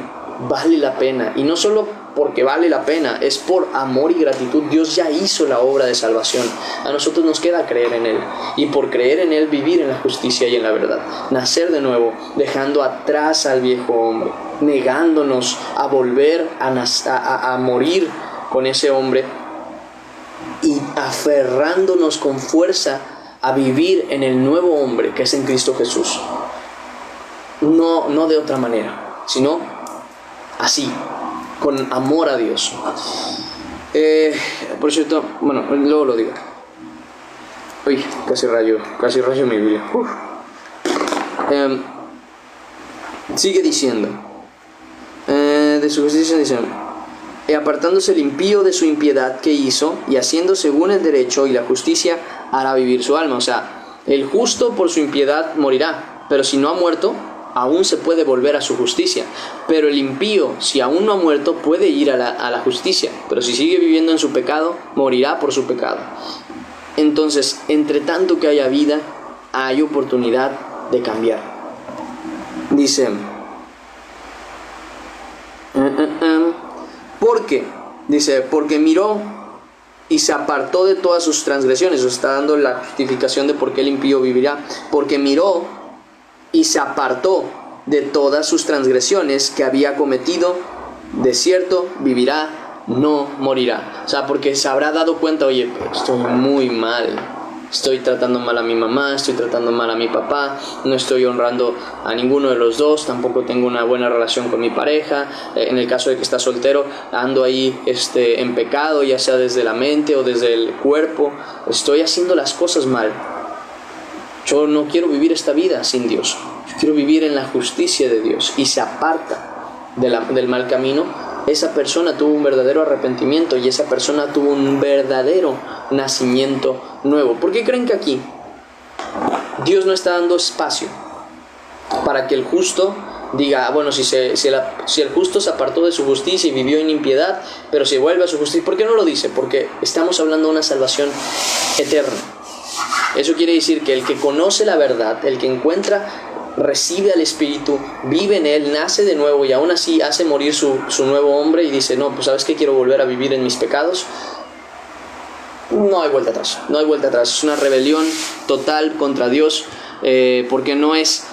A: vale la pena. Y no solo porque vale la pena, es por amor y gratitud. Dios ya hizo la obra de salvación. A nosotros nos queda creer en Él. Y por creer en Él, vivir en la justicia y en la verdad. Nacer de nuevo, dejando atrás al viejo hombre, negándonos a volver a morir con ese hombre y aferrándonos con fuerza a vivir en el nuevo hombre que es en Cristo Jesús. No de otra manera, sino así, con amor a Dios. Por cierto, bueno, luego lo digo. Uy, casi rayo mi Biblia. Sigue diciendo, de su justicia dice, apartándose el impío de su impiedad que hizo, y haciendo según el derecho y la justicia, hará vivir su alma. O sea, el justo por su impiedad morirá, pero si no ha muerto, aún se puede volver a su justicia. Pero el impío, si aún no ha muerto, puede ir a la justicia, pero si sigue viviendo en su pecado, morirá por su pecado. Entonces, entre tanto que haya vida, hay oportunidad de cambiar. Dice, porque miró y se apartó de todas sus transgresiones. Eso está dando la justificación de por qué el impío vivirá. Porque miró y se apartó de todas sus transgresiones que había cometido, de cierto vivirá, no morirá. O sea, porque se habrá dado cuenta, oye, estoy muy mal. Estoy tratando mal a mi mamá, estoy tratando mal a mi papá, no estoy honrando a ninguno de los dos, tampoco tengo una buena relación con mi pareja. En el caso de que está soltero, ando ahí en pecado, ya sea desde la mente o desde el cuerpo. Estoy haciendo las cosas mal. Yo no quiero vivir esta vida sin Dios. Yo quiero vivir en la justicia de Dios. Y se aparta del mal camino. Esa persona tuvo un verdadero arrepentimiento y esa persona tuvo un verdadero nacimiento nuevo. ¿Por qué creen que aquí Dios no está dando espacio para que el justo diga, bueno, si el justo se apartó de su justicia y vivió en impiedad, pero si vuelve a su justicia? ¿Por qué no lo dice? Porque estamos hablando de una salvación eterna. Eso quiere decir que el que conoce la verdad, el que recibe al Espíritu, vive en Él, nace de nuevo y aún así hace morir su nuevo hombre y dice, no, pues ¿sabes qué? Quiero volver a vivir en mis pecados. No hay vuelta atrás, no hay vuelta atrás. Es una rebelión total contra Dios, porque no es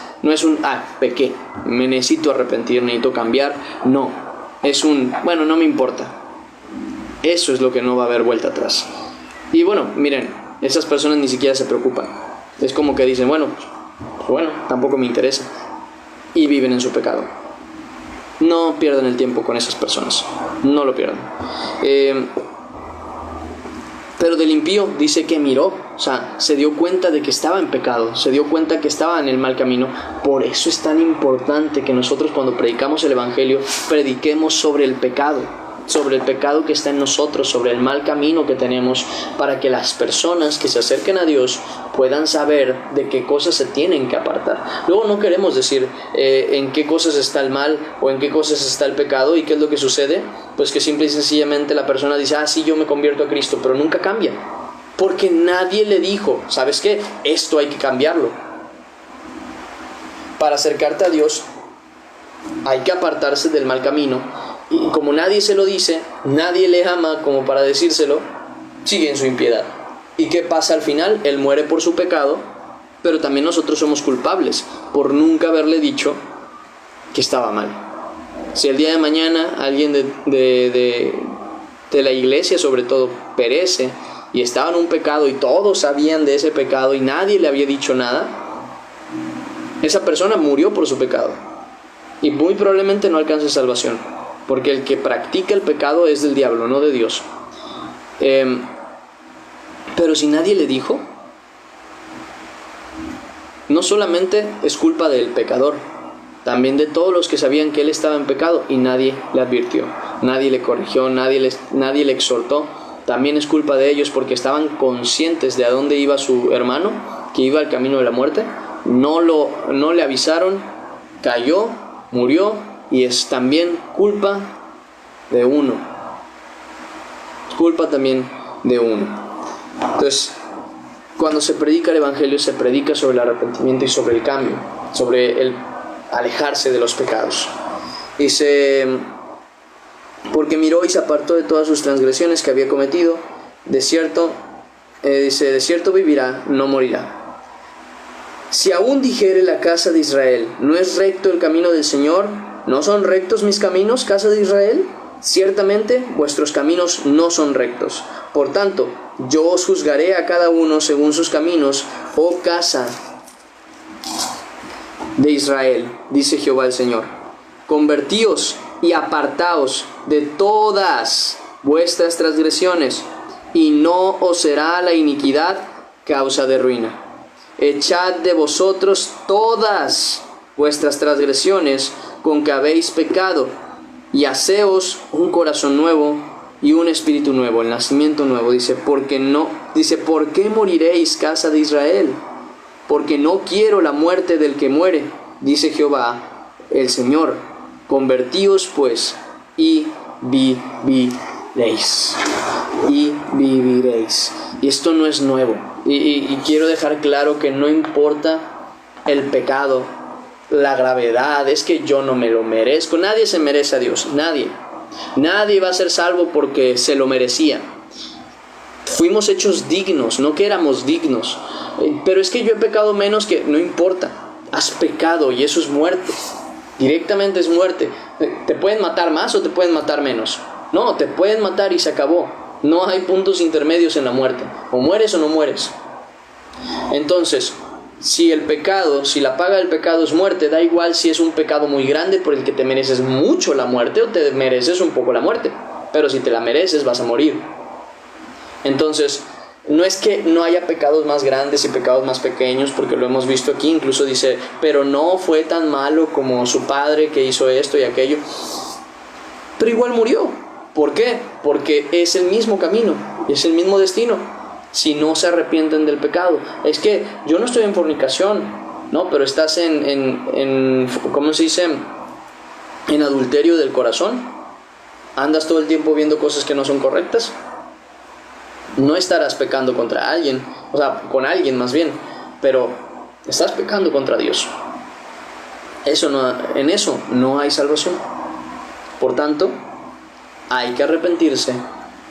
A: pequé, me necesito arrepentir, necesito cambiar. No, es bueno, no me importa. Eso es lo que no va a haber vuelta atrás. Y bueno, miren, esas personas ni siquiera se preocupan. Es como que dicen, bueno, tampoco me interesa. Y viven en su pecado. No pierdan el tiempo con esas personas. No lo pierdan. Pero del impío dice que miró. O sea, se dio cuenta de que estaba en pecado. Se dio cuenta que estaba en el mal camino. Por eso es tan importante que nosotros cuando predicamos el Evangelio, prediquemos sobre el pecado. sobre el pecado que está en nosotros, sobre el mal camino que tenemos, para que las personas que se acerquen a Dios puedan saber de qué cosas se tienen que apartar. Luego no queremos decir en qué cosas está el mal o en qué cosas está el pecado. ¿Y qué es lo que sucede? Pues que simple y sencillamente la persona dice, sí, yo me convierto a Cristo, pero nunca cambia, porque nadie le dijo, ¿sabes qué? Esto hay que cambiarlo. Para acercarte a Dios hay que apartarse del mal camino, y como nadie se lo dice, nadie le ama como para decírselo, sigue en su impiedad. ¿Y qué pasa al final? Él muere por su pecado, pero también nosotros somos culpables por nunca haberle dicho que estaba mal. Si el día de mañana alguien de la iglesia sobre todo perece y estaba en un pecado y todos sabían de ese pecado y nadie le había dicho nada, esa persona murió por su pecado y muy probablemente no alcance salvación, porque el que practica el pecado es del diablo, no de Dios. Pero si nadie le dijo, no solamente es culpa del pecador, también de todos los que sabían que él estaba en pecado y nadie le advirtió, nadie le corrigió, nadie le exhortó. También es culpa de ellos porque estaban conscientes de a dónde iba su hermano, que iba al camino de la muerte. No le avisaron, cayó, murió, y es también culpa de uno. Culpa también de uno. Entonces, cuando se predica el Evangelio, se predica sobre el arrepentimiento y sobre el cambio, sobre el alejarse de los pecados. Dice, porque miró y se apartó de todas sus transgresiones que había cometido, de cierto vivirá, no morirá. Si aún dijere la casa de Israel, ¿no es recto el camino del Señor? ¿No son rectos mis caminos, casa de Israel? Ciertamente vuestros caminos no son rectos. Por tanto, yo os juzgaré a cada uno según sus caminos, oh casa de Israel, dice Jehová el Señor. Convertíos y apartaos de todas vuestras transgresiones, y no os será la iniquidad causa de ruina. Echad de vosotros todas vuestras transgresiones con que habéis pecado, y haceos un corazón nuevo y un espíritu nuevo, el nacimiento nuevo. Dice, ¿por qué moriréis, casa de Israel? Porque no quiero la muerte del que muere, dice Jehová el Señor. Convertíos pues y viviréis. Y viviréis. Y esto no es nuevo. Y quiero dejar claro que no importa el pecado, la gravedad, es que yo no me lo merezco. Nadie se merece a Dios, nadie. Nadie va a ser salvo porque se lo merecía. Fuimos hechos dignos, no que éramos dignos. Pero es que yo he pecado menos que... No importa, has pecado y eso es muerte. Directamente es muerte. ¿Te pueden matar más o te pueden matar menos? No, te pueden matar y se acabó. No hay puntos intermedios en la muerte. O mueres o no mueres. Entonces, si la paga del pecado es muerte, da igual si es un pecado muy grande por el que te mereces mucho la muerte o te mereces un poco la muerte. Pero si te la mereces, vas a morir. Entonces, no es que no haya pecados más grandes y pecados más pequeños, porque lo hemos visto aquí. Incluso dice, pero no fue tan malo como su padre que hizo esto y aquello. Pero igual murió. ¿Por qué? Porque es el mismo camino, es el mismo destino. Si no se arrepienten del pecado. Es que yo no estoy en fornicación, no, pero estás ¿cómo se dice? En adulterio del corazón. Andas todo el tiempo viendo cosas que no son correctas. No estarás pecando contra alguien, o sea, con alguien más bien, pero estás pecando contra Dios. En eso no hay salvación. Por tanto, hay que arrepentirse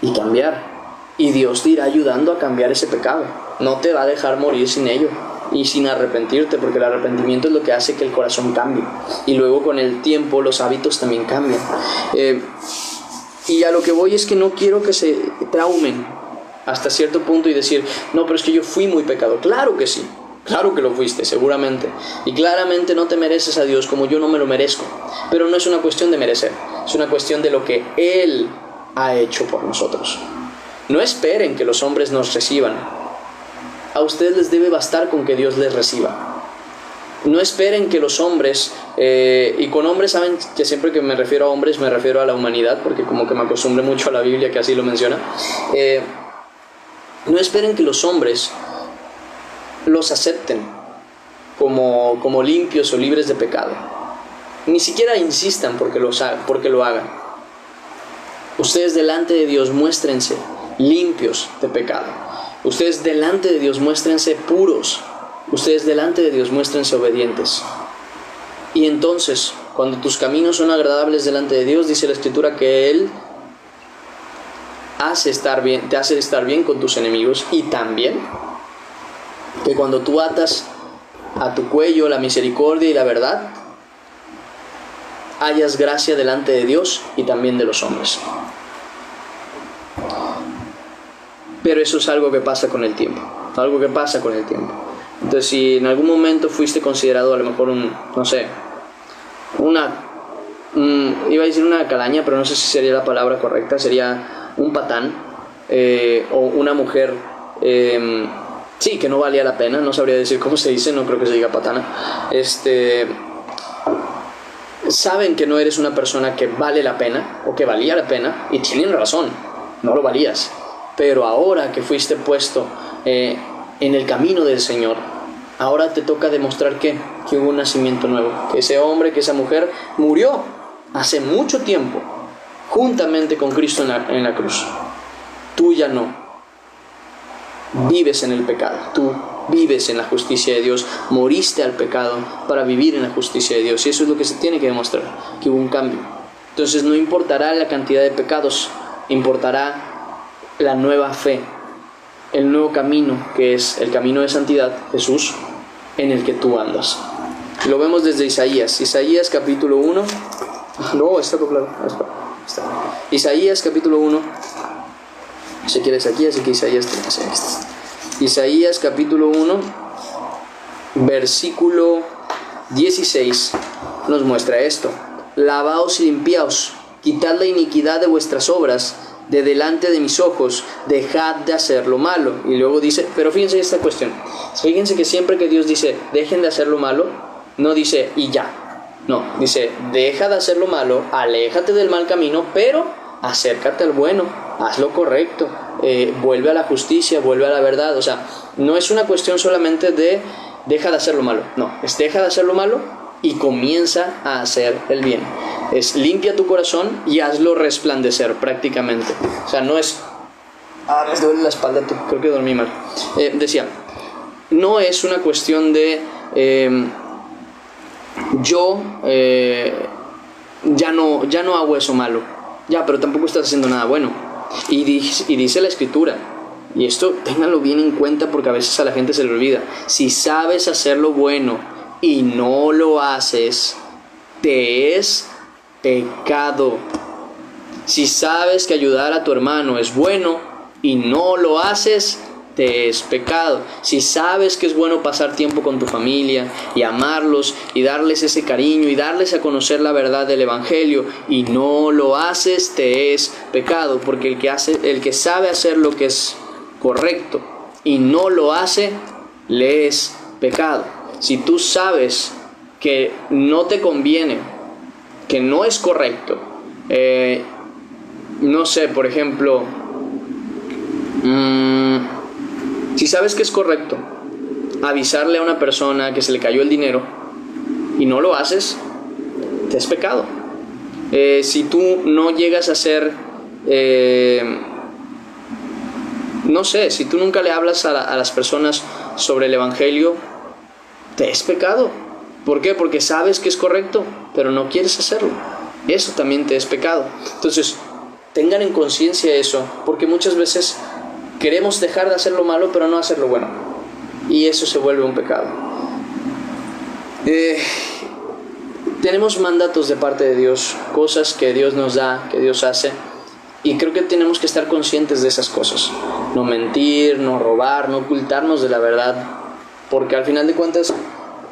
A: y cambiar. Y Dios te irá ayudando a cambiar ese pecado. No te va a dejar morir sin ello y sin arrepentirte, porque el arrepentimiento es lo que hace que el corazón cambie. Y luego con el tiempo los hábitos también cambian. Y a lo que voy es que no quiero que se traumen hasta cierto punto y decir, no, pero es que yo fui muy pecador. Claro que sí, claro que lo fuiste, seguramente. Y claramente no te mereces a Dios como yo no me lo merezco. Pero no es una cuestión de merecer, es una cuestión de lo que Él ha hecho por nosotros. No esperen que los hombres nos reciban. A ustedes les debe bastar con que Dios les reciba. No esperen que los hombres, y con hombres saben que siempre que me refiero a hombres me refiero a la humanidad, porque como que me acostumbré mucho a la Biblia que así lo menciona. No esperen que los hombres los acepten como limpios o libres de pecado. Ni siquiera insistan porque lo hagan. Ustedes delante de Dios muéstrense limpios de pecado. Ustedes delante de Dios muéstrense puros. Ustedes delante de Dios muéstrense obedientes. Y entonces, cuando tus caminos son agradables delante de Dios, dice la Escritura que Él te hace estar bien con tus enemigos, y también que cuando tú atas a tu cuello la misericordia y la verdad, hayas gracia delante de Dios y también de los hombres. Pero eso es algo que pasa con el tiempo. Entonces, si en algún momento fuiste considerado a lo mejor iba a decir una calaña, pero no sé si sería la palabra correcta, sería un patán, o una mujer, sí, que no valía la pena, no sabría decir cómo se dice, no creo que se diga patana, saben que no eres una persona que vale la pena, o que valía la pena, y tienen razón, no lo valías, pero ahora que fuiste puesto en el camino del Señor, ahora te toca demostrar que hubo un nacimiento nuevo, que ese hombre, que esa mujer murió hace mucho tiempo juntamente con Cristo en la cruz. Tú ya no vives en el pecado, tú vives en la justicia de Dios, moriste al pecado para vivir en la justicia de Dios, y eso es lo que se tiene que demostrar, que hubo un cambio. Entonces no importará la cantidad de pecados, importará la nueva fe, el nuevo camino, que es el camino de santidad, Jesús, en el que tú andas. Lo vemos desde Isaías capítulo 1. No, está doblado. Está. Isaías capítulo 1. Si quieres aquí, así que Isaías capítulo 1, versículo 16, nos muestra esto. Lavaos y limpiaos, quitad la iniquidad de vuestras obras de delante de mis ojos, dejad de hacer lo malo. Y luego dice, pero fíjense esta cuestión, fíjense que siempre que Dios dice dejen de hacer lo malo, no dice y ya, no, dice deja de hacer lo malo, aléjate del mal camino, pero acércate al bueno, haz lo correcto, vuelve a la justicia, vuelve a la verdad. O sea, no es una cuestión solamente de deja de hacer lo malo, no, es deja de hacer lo malo y comienza a hacer el bien. Es limpia tu corazón y hazlo resplandecer prácticamente. O sea, no es me duele la espalda, creo que dormí mal. Decía, no es una cuestión de ya no hago eso malo, ya, pero tampoco estás haciendo nada bueno. Y dice la Escritura, y esto ténganlo bien en cuenta porque a veces a la gente se le olvida: si sabes hacer lo bueno y no lo haces, te es pecado. Si sabes que ayudar a tu hermano es bueno y no lo haces, te es pecado. Si sabes que es bueno pasar tiempo con tu familia y amarlos y darles ese cariño y darles a conocer la verdad del Evangelio y no lo haces, te es pecado. Porque el que sabe hacer lo que es correcto y no lo hace, le es pecado. Si tú sabes que no te conviene, que no es correcto, no sé, por ejemplo, si sabes que es correcto avisarle a una persona que se le cayó el dinero y no lo haces, te es pecado. Si tú no llegas a ser, no sé, si tú nunca le hablas a las personas sobre el Evangelio, te es pecado. ¿Por qué? Porque sabes que es correcto, pero no quieres hacerlo. Eso también te es pecado. Entonces, tengan en conciencia eso, porque muchas veces queremos dejar de hacer lo malo, pero no hacer lo bueno. Y eso se vuelve un pecado. Tenemos mandatos de parte de Dios, cosas que Dios nos da, que Dios hace. Y creo que tenemos que estar conscientes de esas cosas. No mentir, no robar, no ocultarnos de la verdad. Porque al final de cuentas,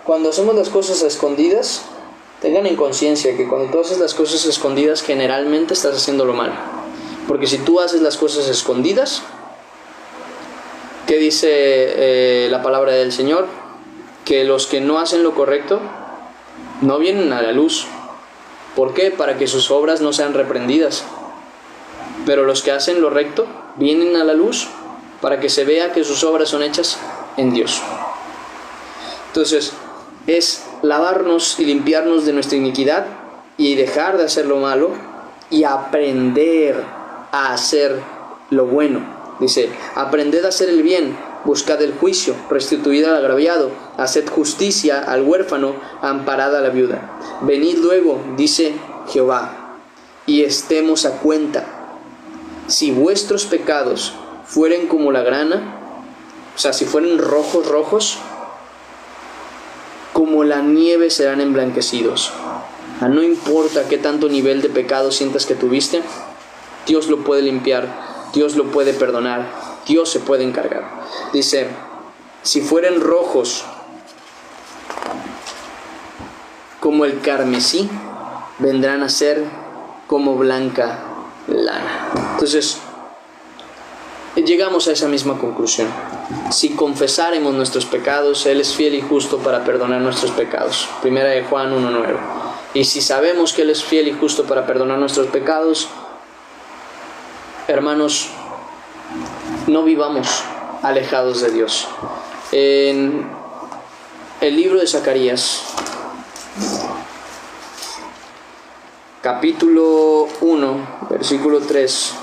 A: cuando hacemos las cosas a escondidas, tengan en conciencia que cuando tú haces las cosas a escondidas, generalmente estás haciendo lo malo. Porque si tú haces las cosas escondidas, ¿qué dice la palabra del Señor? que los que no hacen lo correcto no vienen a la luz. ¿Por qué? Para que sus obras no sean reprendidas. Pero los que hacen lo recto vienen a la luz para que se vea que sus obras son hechas en Dios. Entonces, es lavarnos y limpiarnos de nuestra iniquidad y dejar de hacer lo malo y aprender a hacer lo bueno. Dice, aprended a hacer el bien, buscad el juicio, restituid al agraviado, haced justicia al huérfano, amparad a la viuda. Venid luego, dice Jehová, y estemos a cuenta. Si vuestros pecados fueren como la grana, o sea, si fueren rojos, como la nieve serán emblanquecidos. No importa qué tanto nivel de pecado sientas que tuviste, Dios lo puede limpiar, Dios lo puede perdonar, Dios se puede encargar. Dice, si fueren rojos como el carmesí, vendrán a ser como blanca lana. Entonces, llegamos a esa misma conclusión. Si confesáremos nuestros pecados, Él es fiel y justo para perdonar nuestros pecados. Primera de Juan 1:9. Y si sabemos que Él es fiel y justo para perdonar nuestros pecados, hermanos, no vivamos alejados de Dios. En el libro de Zacarías, capítulo 1, versículo 3,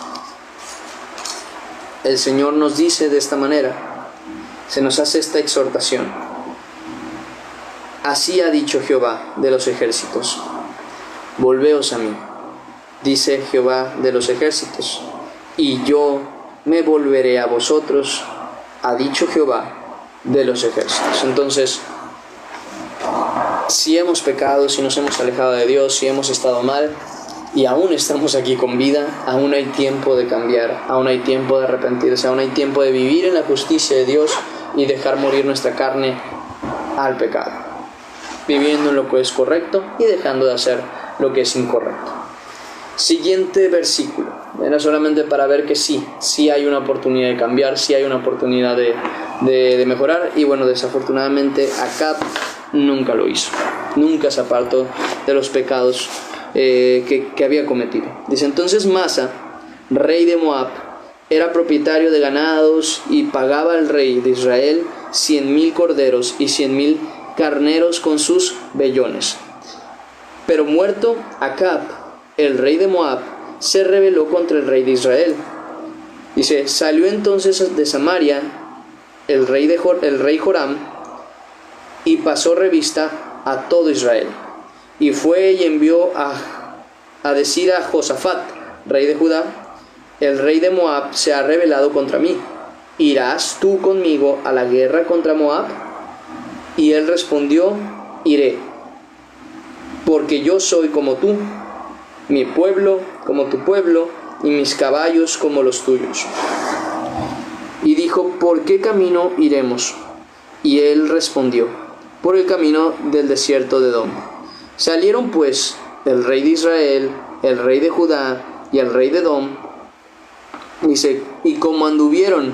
A: el Señor nos dice de esta manera, se nos hace esta exhortación. Así ha dicho Jehová de los ejércitos, volveos a mí, dice Jehová de los ejércitos, y yo me volveré a vosotros, ha dicho Jehová de los ejércitos. Entonces, si hemos pecado, si nos hemos alejado de Dios, si hemos estado mal y aún estamos aquí con vida, aún hay tiempo de cambiar, aún hay tiempo de arrepentirse, aún hay tiempo de vivir en la justicia de Dios y dejar morir nuestra carne al pecado, viviendo en lo que es correcto y dejando de hacer lo que es incorrecto. Siguiente versículo, era solamente para ver que sí hay una oportunidad de cambiar, sí hay una oportunidad de mejorar, y bueno, desafortunadamente Acab nunca lo hizo, nunca se apartó de los pecados que había cometido. Dice, entonces Masa, rey de Moab, era propietario de ganados y pagaba al rey de Israel 100,000 corderos y 100,000 carneros con sus vellones. Pero muerto Acab, el rey de Moab, se rebeló contra el rey de Israel. Dice, salió entonces de Samaria el rey Joram y pasó revista a todo Israel. Y fue y envió a decir a Josafat, rey de Judá, el rey de Moab se ha rebelado contra mí. ¿Irás tú conmigo a la guerra contra Moab? Y él respondió, iré, porque yo soy como tú, mi pueblo como tu pueblo, y mis caballos como los tuyos. Y dijo, ¿por qué camino iremos? Y él respondió, por el camino del desierto de Edom. Salieron pues el rey de Israel, el rey de Judá y el rey de Edom. Dice, y como anduvieron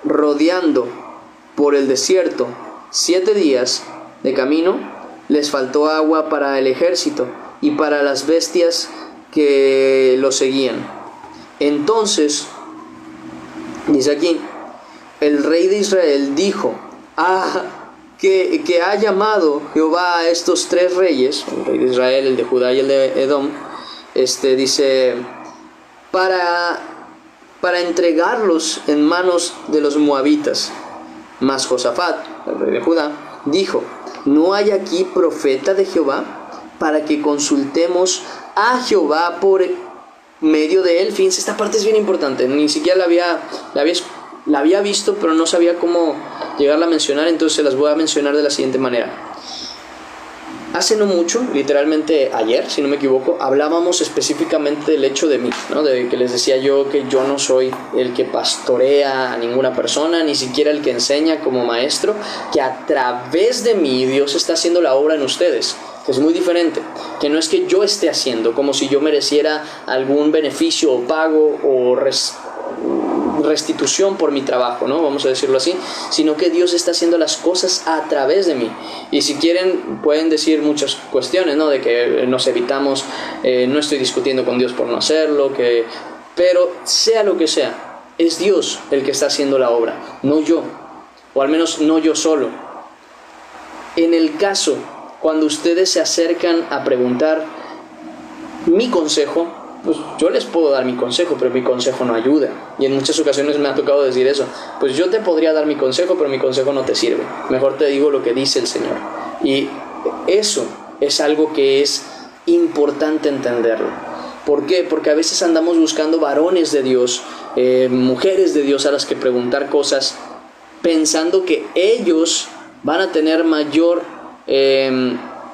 A: rodeando por el desierto 7 días de camino, les faltó agua para el ejército y para las bestias que lo seguían. Entonces, dice aquí, el rey de Israel dijo, que ha llamado Jehová a estos 3 reyes, el rey de Israel, el de Judá y el de Edom, dice, para entregarlos en manos de los moabitas. Mas Josafat, el rey de Judá, dijo, ¿no hay aquí profeta de Jehová para que consultemos a Jehová por medio de él? Fíjense, esta parte es bien importante, ni siquiera la había visto, pero no sabía cómo llegarla a mencionar, entonces se las voy a mencionar de la siguiente manera. Hace no mucho, literalmente ayer, si no me equivoco, hablábamos específicamente del hecho de mí, ¿no? De que les decía yo que yo no soy el que pastorea a ninguna persona, ni siquiera el que enseña como maestro, que a través de mí Dios está haciendo la obra en ustedes, que es muy diferente, que no es que yo esté haciendo como si yo mereciera algún beneficio o pago o restitución por mi trabajo, ¿no? Vamos a decirlo así, sino que Dios está haciendo las cosas a través de mí. Y si quieren, pueden decir muchas cuestiones, ¿no? De que nos evitamos, no estoy discutiendo con Dios por no hacerlo, pero sea lo que sea, es Dios el que está haciendo la obra, no yo, o al menos no yo solo. En el caso, cuando ustedes se acercan a preguntar mi consejo, pues yo les puedo dar mi consejo, pero mi consejo no ayuda. Y en muchas ocasiones me ha tocado decir eso. Pues yo te podría dar mi consejo, pero mi consejo no te sirve. Mejor te digo lo que dice el Señor. Y eso es algo que es importante entenderlo. ¿Por qué? Porque a veces andamos buscando varones de Dios, mujeres de Dios a las que preguntar cosas, pensando que ellos van a tener mayor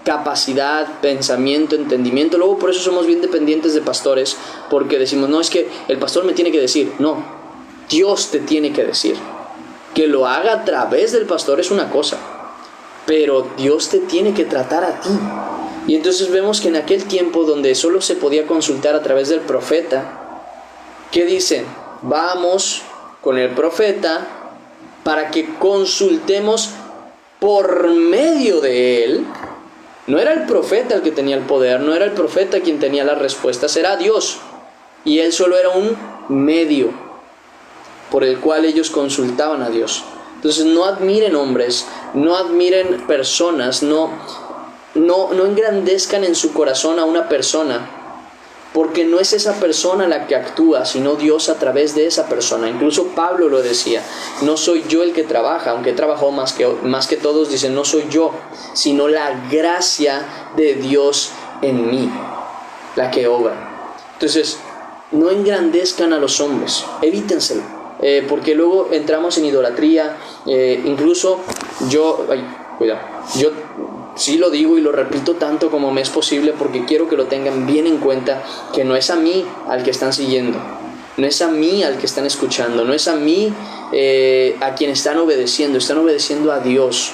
A: capacidad, pensamiento, entendimiento. Luego por eso somos bien dependientes de pastores, porque decimos, no, es que el pastor me tiene que decir. No, Dios te tiene que decir. Que lo haga a través del pastor es una cosa, pero Dios te tiene que tratar a ti. Y entonces vemos que en aquel tiempo donde solo se podía consultar a través del profeta, ¿qué dicen? Vamos con el profeta para que consultemos por medio de él. No era el profeta el que tenía el poder, no era el profeta quien tenía las respuestas, era Dios. Y él solo era un medio por el cual ellos consultaban a Dios. Entonces no admiren hombres, no admiren personas, no engrandezcan en su corazón a una persona, porque no es esa persona la que actúa, sino Dios a través de esa persona. Incluso Pablo lo decía, no soy yo el que trabaja, aunque trabajó más que todos, dice, no soy yo, sino la gracia de Dios en mí, la que obra. Entonces, no engrandezcan a los hombres, evítenselo, porque luego entramos en idolatría. Incluso yo sí lo digo y lo repito tanto como me es posible, porque quiero que lo tengan bien en cuenta, que no es a mí al que están siguiendo, no es a mí al que están escuchando, no es a mí a quien están obedeciendo a Dios.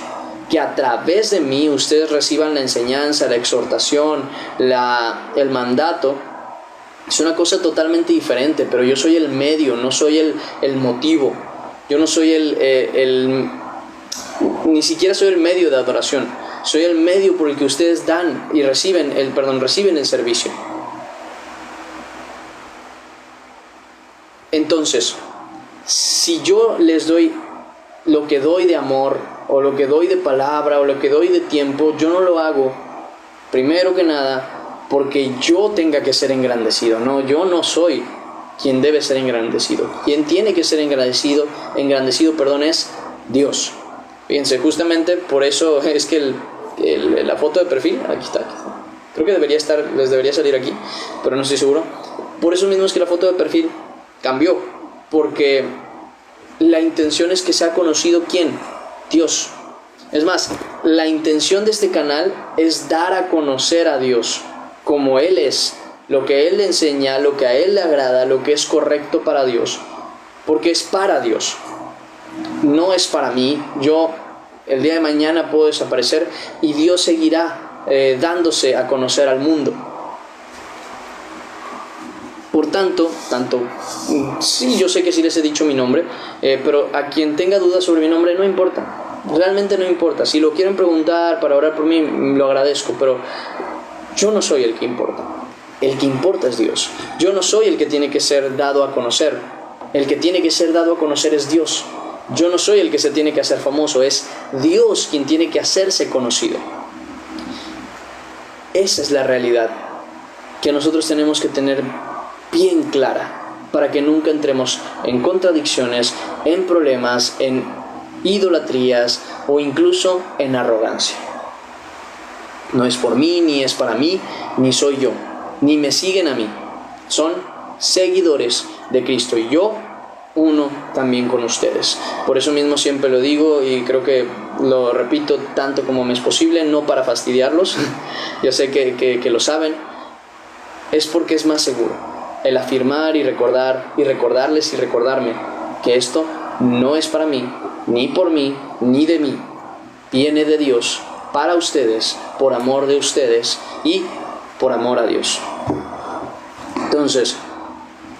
A: Que a través de mí ustedes reciban la enseñanza, la exhortación, el mandato. Es una cosa totalmente diferente, pero yo soy el medio, no soy el motivo. Yo no soy ni siquiera soy el medio de adoración. Soy el medio por el que ustedes dan y reciben el servicio. Entonces, si yo les doy lo que doy de amor, o lo que doy de palabra, o lo que doy de tiempo, yo no lo hago, primero que nada, porque yo tenga que ser engrandecido. No, yo no soy quien debe ser engrandecido. Quien tiene que ser engrandecido, es Dios. Fíjense, justamente por eso es que la foto de perfil, aquí está. Creo que les debería salir aquí, pero no estoy seguro. Por eso mismo es que la foto de perfil cambió, porque la intención es que sea conocido ¿quién? Dios. Es más, la intención de este canal es dar a conocer a Dios como Él es, lo que Él le enseña, lo que a Él le agrada, lo que es correcto para Dios, porque es para Dios, no es para mí. Yo el día de mañana puedo desaparecer y Dios seguirá dándose a conocer al mundo. Por tanto, sí, yo sé que sí les he dicho mi nombre, pero a quien tenga dudas sobre mi nombre no importa, realmente no importa. Si lo quieren preguntar para orar por mí, lo agradezco, pero yo no soy el que importa. El que importa es Dios. Yo no soy el que tiene que ser dado a conocer. El que tiene que ser dado a conocer es Dios. Yo no soy el que se tiene que hacer famoso, es Dios quien tiene que hacerse conocido. Esa es la realidad que nosotros tenemos que tener bien clara, para que nunca entremos en contradicciones, en problemas, en idolatrías o incluso en arrogancia. No es por mí, ni es para mí, ni soy yo, ni me siguen a mí. Son seguidores de Cristo y yo uno también con ustedes. Por eso mismo siempre lo digo y creo que lo repito tanto como me es posible, no para fastidiarlos, yo sé que lo saben, es porque es más seguro el afirmar y recordar y recordarles y recordarme que esto no es para mí, ni por mí, ni de mí, viene de Dios para ustedes, por amor de ustedes y por amor a Dios. Entonces,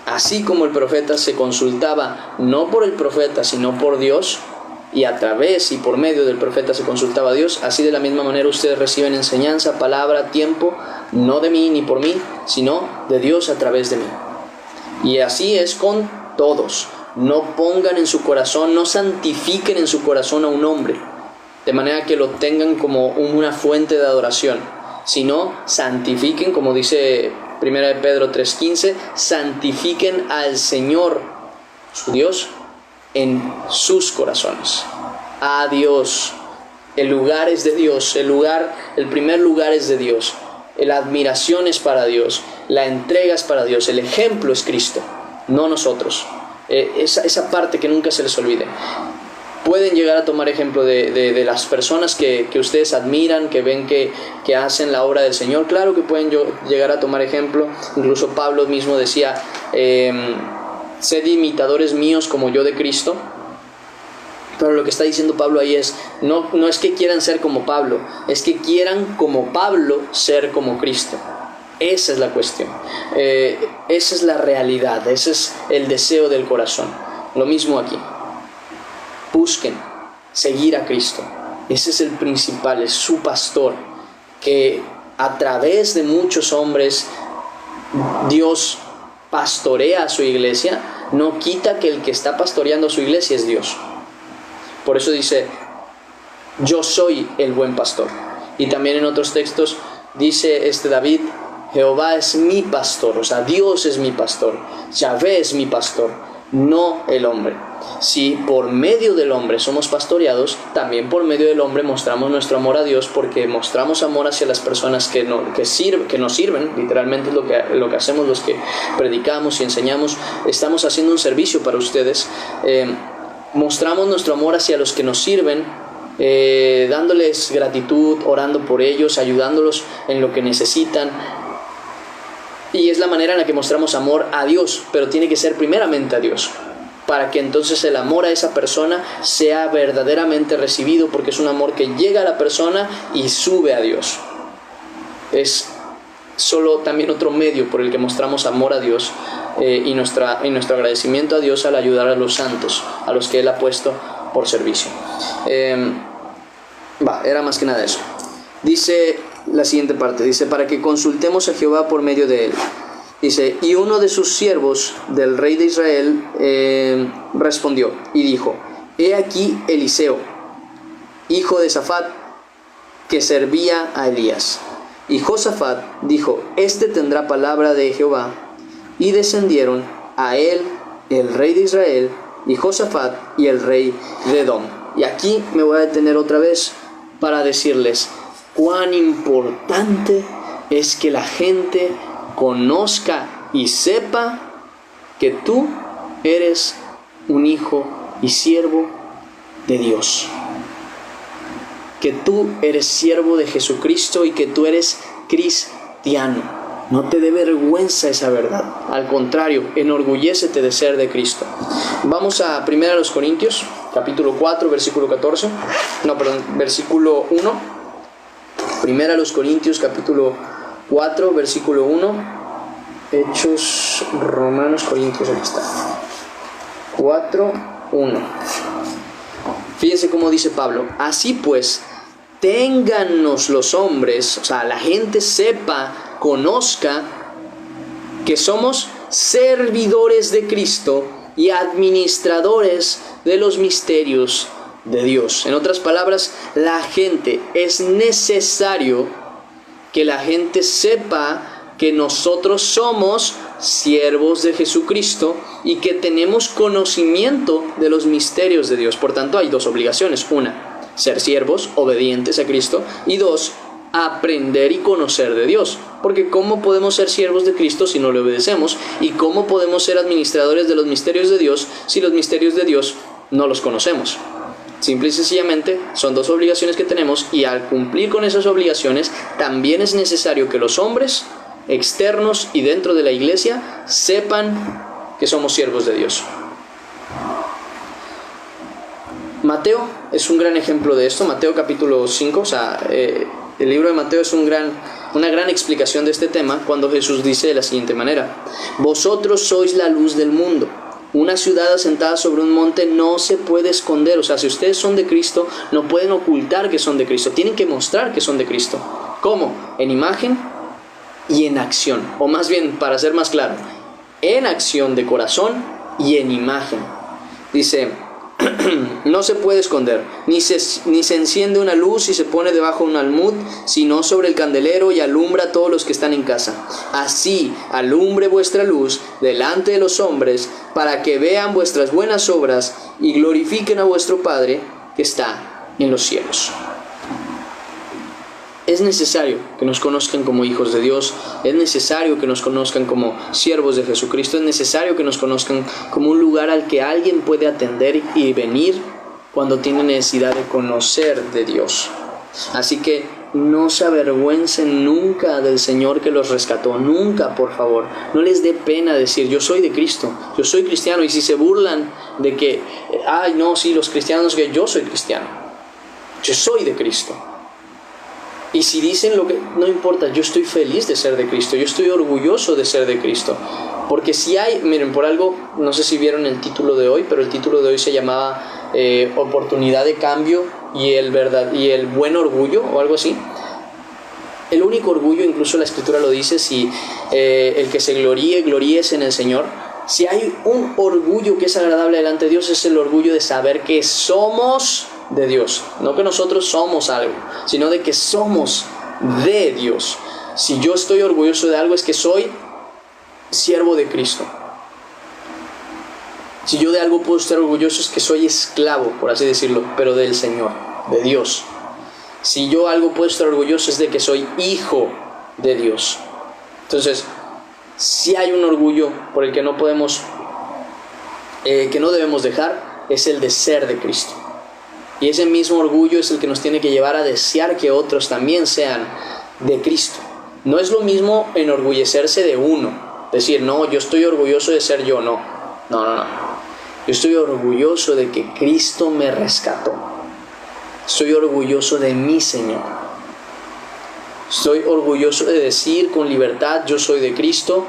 A: así como el profeta se consultaba no por el profeta, sino por Dios, y a través y por medio del profeta se consultaba a Dios, así de la misma manera ustedes reciben enseñanza, palabra, tiempo, no de mí ni por mí, sino de Dios a través de mí. Y así es con todos. No pongan en su corazón, no santifiquen en su corazón a un hombre, de manera que lo tengan como una fuente de adoración, sino santifiquen, como dice 1 Pedro 3:15, santifiquen al Señor, su Dios, en sus corazones. A Dios. El lugar es de Dios, el primer lugar es de Dios, la admiración es para Dios, la entrega es para Dios, el ejemplo es Cristo, no nosotros. Esa parte que nunca se les olvide. Pueden llegar a tomar ejemplo de las personas que ustedes admiran, que ven que hacen la obra del Señor. Claro que pueden llegar a tomar ejemplo. Incluso Pablo mismo decía, sed imitadores míos como yo de Cristo. Pero lo que está diciendo Pablo ahí es, no es que quieran ser como Pablo, es que quieran como Pablo ser como Cristo. Esa es la cuestión, esa es la realidad, ese es el deseo del corazón. Lo mismo aquí. Busquen seguir a Cristo. Ese es el principal, es su pastor, que a través de muchos hombres Dios pastorea a su iglesia. No quita que el que está pastoreando a su iglesia es Dios. Por eso dice, yo soy el buen pastor. Y también en otros textos dice David, Jehová es mi pastor, o sea, Dios es mi pastor, Yahvé es mi pastor, no el hombre. Si por medio del hombre somos pastoreados, también por medio del hombre mostramos nuestro amor a Dios, porque mostramos amor hacia las personas que nos sirven. Literalmente es lo que hacemos los que predicamos y enseñamos. Estamos haciendo un servicio para ustedes. Mostramos nuestro amor hacia los que nos sirven, dándoles gratitud, orando por ellos, ayudándolos en lo que necesitan. Y es la manera en la que mostramos amor a Dios, pero tiene que ser primeramente a Dios, para que entonces el amor a esa persona sea verdaderamente recibido, porque es un amor que llega a la persona y sube a Dios. Es solo también otro medio por el que mostramos amor a Dios, y nuestro agradecimiento a Dios al ayudar a los santos, a los que Él ha puesto por servicio. Era más que nada eso. Dice la siguiente parte, dice, para que consultemos a Jehová por medio de él. Dice, y uno de sus siervos del rey de Israel respondió y dijo, he aquí Eliseo, hijo de Safat, que servía a Elías. Y Josafat dijo, este tendrá palabra de Jehová. Y descendieron a él el rey de Israel y Josafat y el rey de Edom. Y aquí me voy a detener otra vez para decirles cuán importante es que la gente conozca y sepa que tú eres un hijo y siervo de Dios. Que tú eres siervo de Jesucristo y que tú eres cristiano. No te dé vergüenza esa verdad. Al contrario, enorgullécete de ser de Cristo. Vamos a 1 Corintios, capítulo 4, versículo 14. Versículo 1. 1 Corintios, capítulo 4, versículo 1. Hechos, Romanos, Corintios, aquí está. 4, 1. Fíjense cómo dice Pablo. Así pues, téngannos los hombres, o sea, la gente sepa, conozca que somos servidores de Cristo y administradores de los misterios de Dios. En otras palabras, es necesario que la gente sepa que nosotros somos siervos de Jesucristo y que tenemos conocimiento de los misterios de Dios. Por tanto, hay dos obligaciones. Una, ser siervos, obedientes a Cristo. Y dos, aprender y conocer de Dios. Porque ¿cómo podemos ser siervos de Cristo si no le obedecemos? ¿Y cómo podemos ser administradores de los misterios de Dios si los misterios de Dios no los conocemos? Simple y sencillamente son dos obligaciones que tenemos, y al cumplir con esas obligaciones también es necesario que los hombres externos y dentro de la iglesia sepan que somos siervos de Dios. Mateo es un gran ejemplo de esto. Mateo capítulo 5, el libro de Mateo es un gran una gran explicación de este tema cuando Jesús dice de la siguiente manera: vosotros sois la luz del mundo. Una ciudad asentada sobre un monte no se puede esconder. O sea, si ustedes son de Cristo, no pueden ocultar que son de Cristo. Tienen que mostrar que son de Cristo. ¿Cómo? En imagen y en acción. O más bien, para ser más claro, en acción de corazón y en imagen. Dice, no se puede esconder, ni se enciende una luz y se pone debajo de un almud, sino sobre el candelero y alumbra a todos los que están en casa. Así alumbre vuestra luz delante de los hombres, para que vean vuestras buenas obras y glorifiquen a vuestro Padre que está en los cielos. Es necesario que nos conozcan como hijos de Dios, es necesario que nos conozcan como siervos de Jesucristo, es necesario que nos conozcan como un lugar al que alguien puede atender y venir cuando tiene necesidad de conocer de Dios. Así que no se avergüencen nunca del Señor que los rescató, nunca, por favor. No les dé pena decir, yo soy de Cristo, yo soy cristiano. Y si se burlan de que, ay no, sí, los cristianos, que yo soy cristiano, yo soy de Cristo. Y si dicen lo que, no importa, yo estoy feliz de ser de Cristo, yo estoy orgulloso de ser de Cristo. Porque si hay, miren, por algo, no sé si vieron el título de hoy, pero el título de hoy se llamaba Oportunidad de Cambio y el Buen Orgullo, o algo así. El único orgullo, incluso la Escritura lo dice, si el que se gloríese en el Señor. Si hay un orgullo que es agradable delante de Dios, es el orgullo de saber que somos de Dios. No que nosotros somos algo, sino de que somos de Dios. Si yo estoy orgulloso de algo, es que soy siervo de Cristo. Si yo de algo puedo estar orgulloso, es que soy esclavo, por así decirlo, pero del Señor, de Dios. Si yo algo puedo estar orgulloso, es de que soy hijo de Dios. Entonces, si hay un orgullo por el que no podemos, que no debemos dejar, es el de ser de Cristo. Y ese mismo orgullo es el que nos tiene que llevar a desear que otros también sean de Cristo. No es lo mismo enorgullecerse de uno, decir, no, yo estoy orgulloso de ser yo, no. Yo estoy orgulloso de que Cristo me rescató. Estoy orgulloso de mi Señor. Estoy orgulloso de decir con libertad, yo soy de Cristo,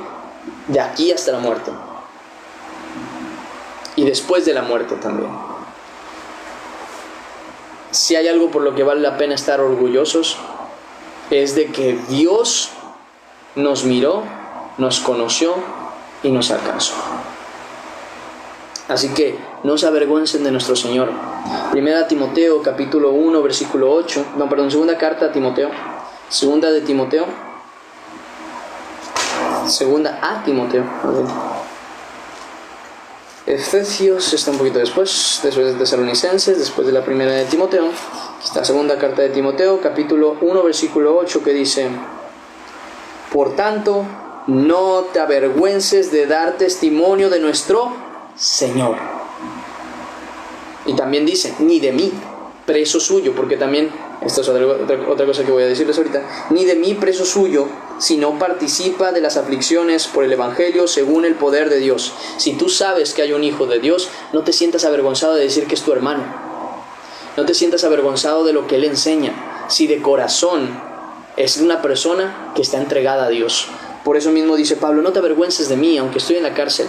A: de aquí hasta la muerte. Y después de la muerte también. Si hay algo por lo que vale la pena estar orgullosos, es de que Dios nos miró, nos conoció y nos alcanzó. Así que no se avergüencen de nuestro Señor. Primera Timoteo, capítulo 1, versículo 8. Segunda carta a Timoteo. Segunda de Timoteo. Segunda a Timoteo. Efesios está un poquito después de Tesalonicenses, después de la primera de Timoteo. Aquí está segunda carta de Timoteo, capítulo 1, versículo 8, que dice: por tanto, no te avergüences de dar testimonio de nuestro Señor. Y también dice, ni de mí, preso suyo, porque también, esto es otra cosa que voy a decirles ahorita, ni de mí, preso suyo, sino participa de las aflicciones por el Evangelio según el poder de Dios. Si tú sabes que hay un hijo de Dios, no te sientas avergonzado de decir que es tu hermano. No te sientas avergonzado de lo que Él enseña. Si de corazón es una persona que está entregada a Dios. Por eso mismo dice Pablo, no te avergüences de mí, aunque estoy en la cárcel.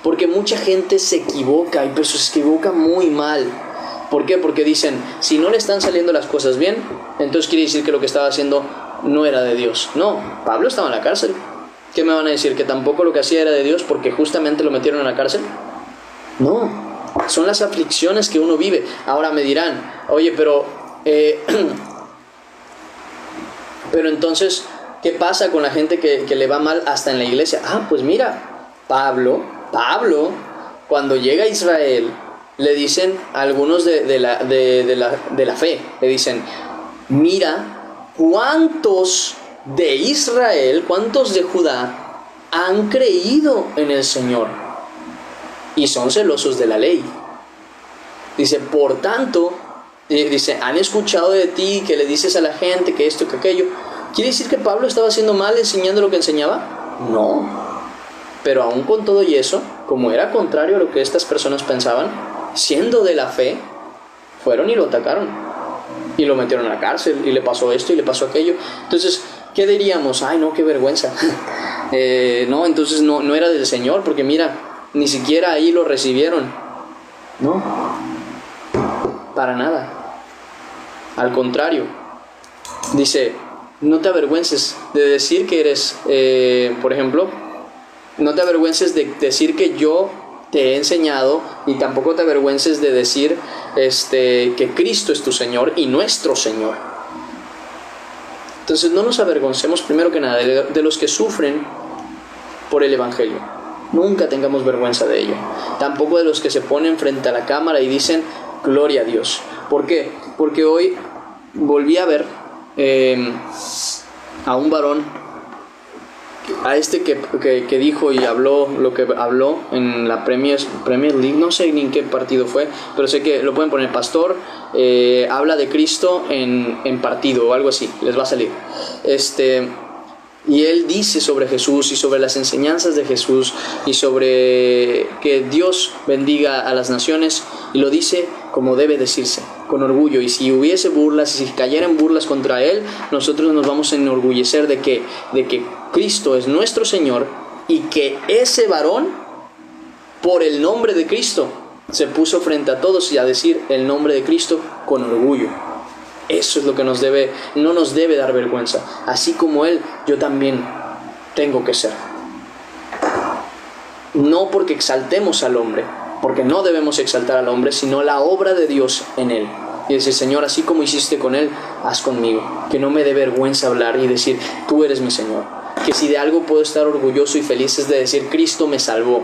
A: Porque mucha gente se equivoca, y pues se equivoca muy mal. ¿Por qué? Porque dicen, si no le están saliendo las cosas bien, entonces quiere decir que lo que estaba haciendo no era de Dios. No, Pablo estaba en la cárcel. ¿Qué me van a decir? ¿Que tampoco lo que hacía era de Dios porque justamente lo metieron en la cárcel? No, son las aflicciones que uno vive. Ahora me dirán, oye, pero entonces, ¿qué pasa con la gente que le va mal hasta en la iglesia? Ah, pues mira, Pablo, cuando llega a Israel, le dicen a algunos de la fe, le dicen, mira, ¿cuántos de Israel, cuántos de Judá han creído en el Señor? Y son celosos de la ley. Dice, por tanto, dice, han escuchado de ti que le dices a la gente que esto, que aquello. ¿Quiere decir que Pablo estaba haciendo mal enseñando lo que enseñaba? No. Pero aún con todo y eso, como era contrario a lo que estas personas pensaban, siendo de la fe, fueron y lo atacaron. Y lo metieron a la cárcel, y le pasó esto y le pasó aquello. Entonces, ¿qué diríamos? Ay, no, qué vergüenza. No, entonces no era del Señor, porque mira, ni siquiera ahí lo recibieron. No, para nada. Al contrario, dice, no te avergüences de decir que eres, por ejemplo, no te avergüences de decir que yo te he enseñado, y tampoco te avergüences de decir que Cristo es tu Señor y nuestro Señor. Entonces no nos avergoncemos primero que nada de los que sufren por el Evangelio. Nunca tengamos vergüenza de ello. Tampoco de los que se ponen frente a la cámara y dicen gloria a Dios. ¿Por qué? Porque hoy volví a ver a un varón, a que dijo y habló lo que habló en la Premier League. No sé ni en qué partido fue, pero sé que lo pueden poner pastor, habla de Cristo en partido o algo así, les va a salir. Y él dice sobre Jesús y sobre las enseñanzas de Jesús y sobre que Dios bendiga a las naciones, y lo dice como debe decirse, con orgullo. Y si hubiese burlas, y si cayeran burlas contra él, nosotros nos vamos a enorgullecer de que Cristo es nuestro Señor, y que ese varón, por el nombre de Cristo, se puso frente a todos y a decir el nombre de Cristo con orgullo. Eso es lo que no nos debe dar vergüenza. Así como él, yo también tengo que ser. No porque exaltemos al hombre, porque no debemos exaltar al hombre, sino la obra de Dios en él. Y decir, Señor, así como hiciste con él, haz conmigo. Que no me dé vergüenza hablar y decir, tú eres mi Señor. Que si de algo puedo estar orgulloso y feliz es de decir, Cristo me salvó.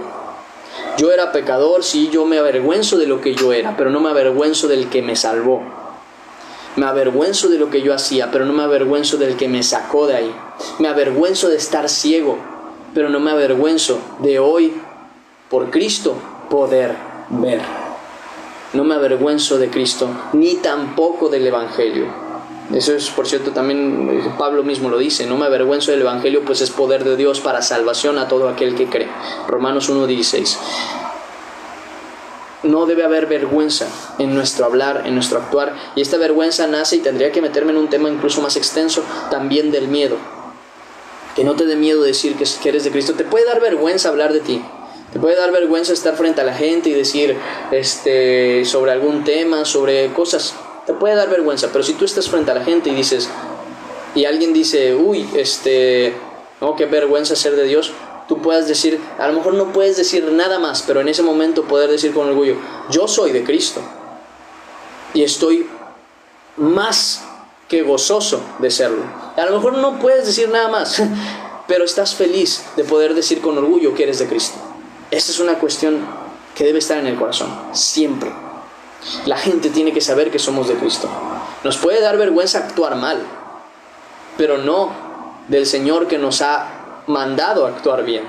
A: Yo era pecador, sí, yo me avergüenzo de lo que yo era, pero no me avergüenzo del que me salvó. Me avergüenzo de lo que yo hacía, pero no me avergüenzo del que me sacó de ahí. Me avergüenzo de estar ciego, pero no me avergüenzo de hoy, por Cristo, poder ver. No me avergüenzo de Cristo, ni tampoco del Evangelio. Eso es, por cierto, también Pablo mismo lo dice, no me avergüenzo del Evangelio, pues es poder de Dios para salvación a todo aquel que cree. Romanos 1:16. No debe haber vergüenza en nuestro hablar, en nuestro actuar. Y esta vergüenza nace, y tendría que meterme en un tema incluso más extenso, también del miedo. Que no te dé miedo decir que eres de Cristo. Te puede dar vergüenza hablar de ti. Te puede dar vergüenza estar frente a la gente y decir sobre algún tema, sobre cosas. Te puede dar vergüenza. Pero si tú estás frente a la gente y dices, y alguien dice, uy, no, qué vergüenza ser de Dios, tú puedas decir, a lo mejor no puedes decir nada más, pero en ese momento poder decir con orgullo, yo soy de Cristo y estoy más que gozoso de serlo. A lo mejor no puedes decir nada más, pero estás feliz de poder decir con orgullo que eres de Cristo. Esa es una cuestión que debe estar en el corazón, siempre. La gente tiene que saber que somos de Cristo. Nos puede dar vergüenza actuar mal, pero no del Señor que nos ha mandado a actuar bien.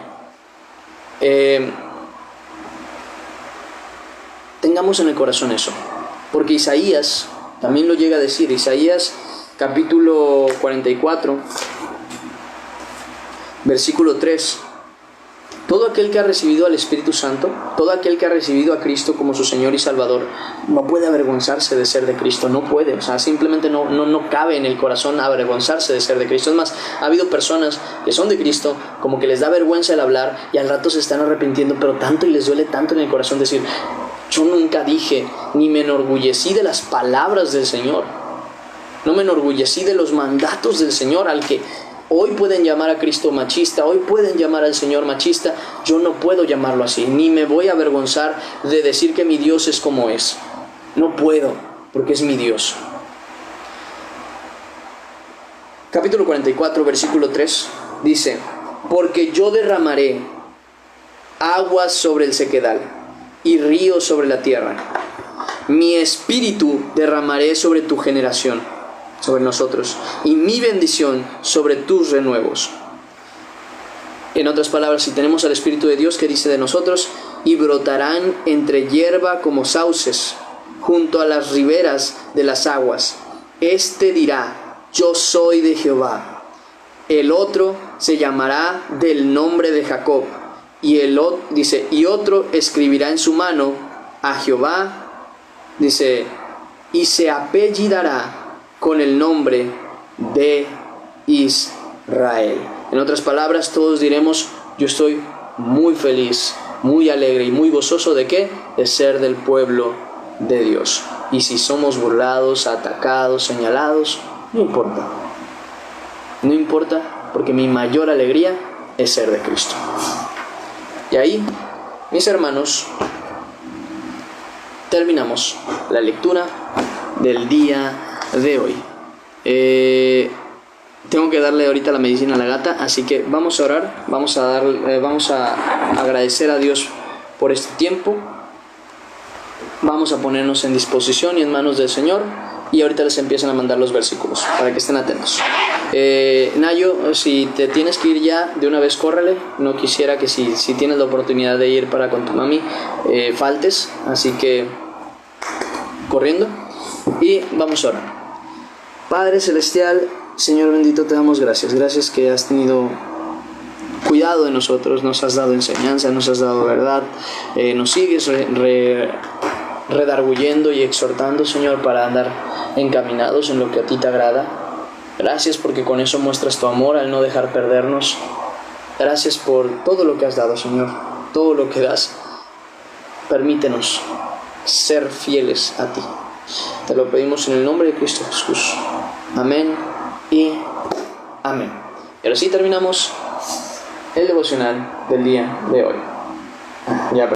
A: Tengamos en el corazón eso, porque Isaías también lo llega a decir. Isaías capítulo 44 versículo 3: todo aquel que ha recibido al Espíritu Santo, todo aquel que ha recibido a Cristo como su Señor y Salvador, no puede avergonzarse de ser de Cristo, no puede, o sea, simplemente no cabe en el corazón avergonzarse de ser de Cristo. Es más, ha habido personas que son de Cristo, como que les da vergüenza el hablar, y al rato se están arrepintiendo, pero tanto, y les duele tanto en el corazón decir, yo nunca dije, ni me enorgullecí de las palabras del Señor, no me enorgullecí de los mandatos del Señor. Al que hoy pueden llamar a Cristo machista, hoy pueden llamar al Señor machista, yo no puedo llamarlo así, ni me voy a avergonzar de decir que mi Dios es como es. No puedo, porque es mi Dios. Capítulo 44, versículo 3, dice, porque yo derramaré aguas sobre el sequedal y ríos sobre la tierra. Mi espíritu derramaré sobre tu generación, sobre nosotros, y mi bendición sobre tus renuevos. En otras palabras, si tenemos al Espíritu de Dios, que dice de nosotros, y brotarán entre hierba como sauces, junto a las riberas de las aguas. Este dirá, yo soy de Jehová. El otro se llamará del nombre de Jacob. Y y otro escribirá en su mano a Jehová, dice, y se apellidará con el nombre de Israel. En otras palabras, todos diremos, yo estoy muy feliz, muy alegre y muy gozoso ¿de qué? De ser del pueblo de Dios. Y si somos burlados, atacados, señalados, no importa. No importa, porque mi mayor alegría es ser de Cristo. Y ahí, mis hermanos, terminamos la lectura del día de hoy. Tengo que darle ahorita la medicina a la gata, así que vamos a orar, vamos a agradecer a Dios por este tiempo. Vamos a ponernos en disposición y en manos del Señor, y ahorita les empiezan a mandar los versículos para que estén atentos. Nayo, si te tienes que ir ya, de una vez córrele. No quisiera que si tienes la oportunidad de ir para con tu mami, faltes, así que corriendo. Y vamos a orar. Padre Celestial, Señor bendito, te damos gracias. Gracias que has tenido cuidado de nosotros, nos has dado enseñanza, nos has dado verdad, nos sigues redarguyendo y exhortando, Señor, para andar encaminados en lo que a ti te agrada. Gracias porque con eso muestras tu amor al no dejar perdernos. Gracias por todo lo que has dado, Señor, todo lo que das. Permítenos ser fieles a ti. Te lo pedimos en el nombre de Cristo Jesús. Amén y amén. Y ahora sí terminamos el devocional del día de hoy. Ya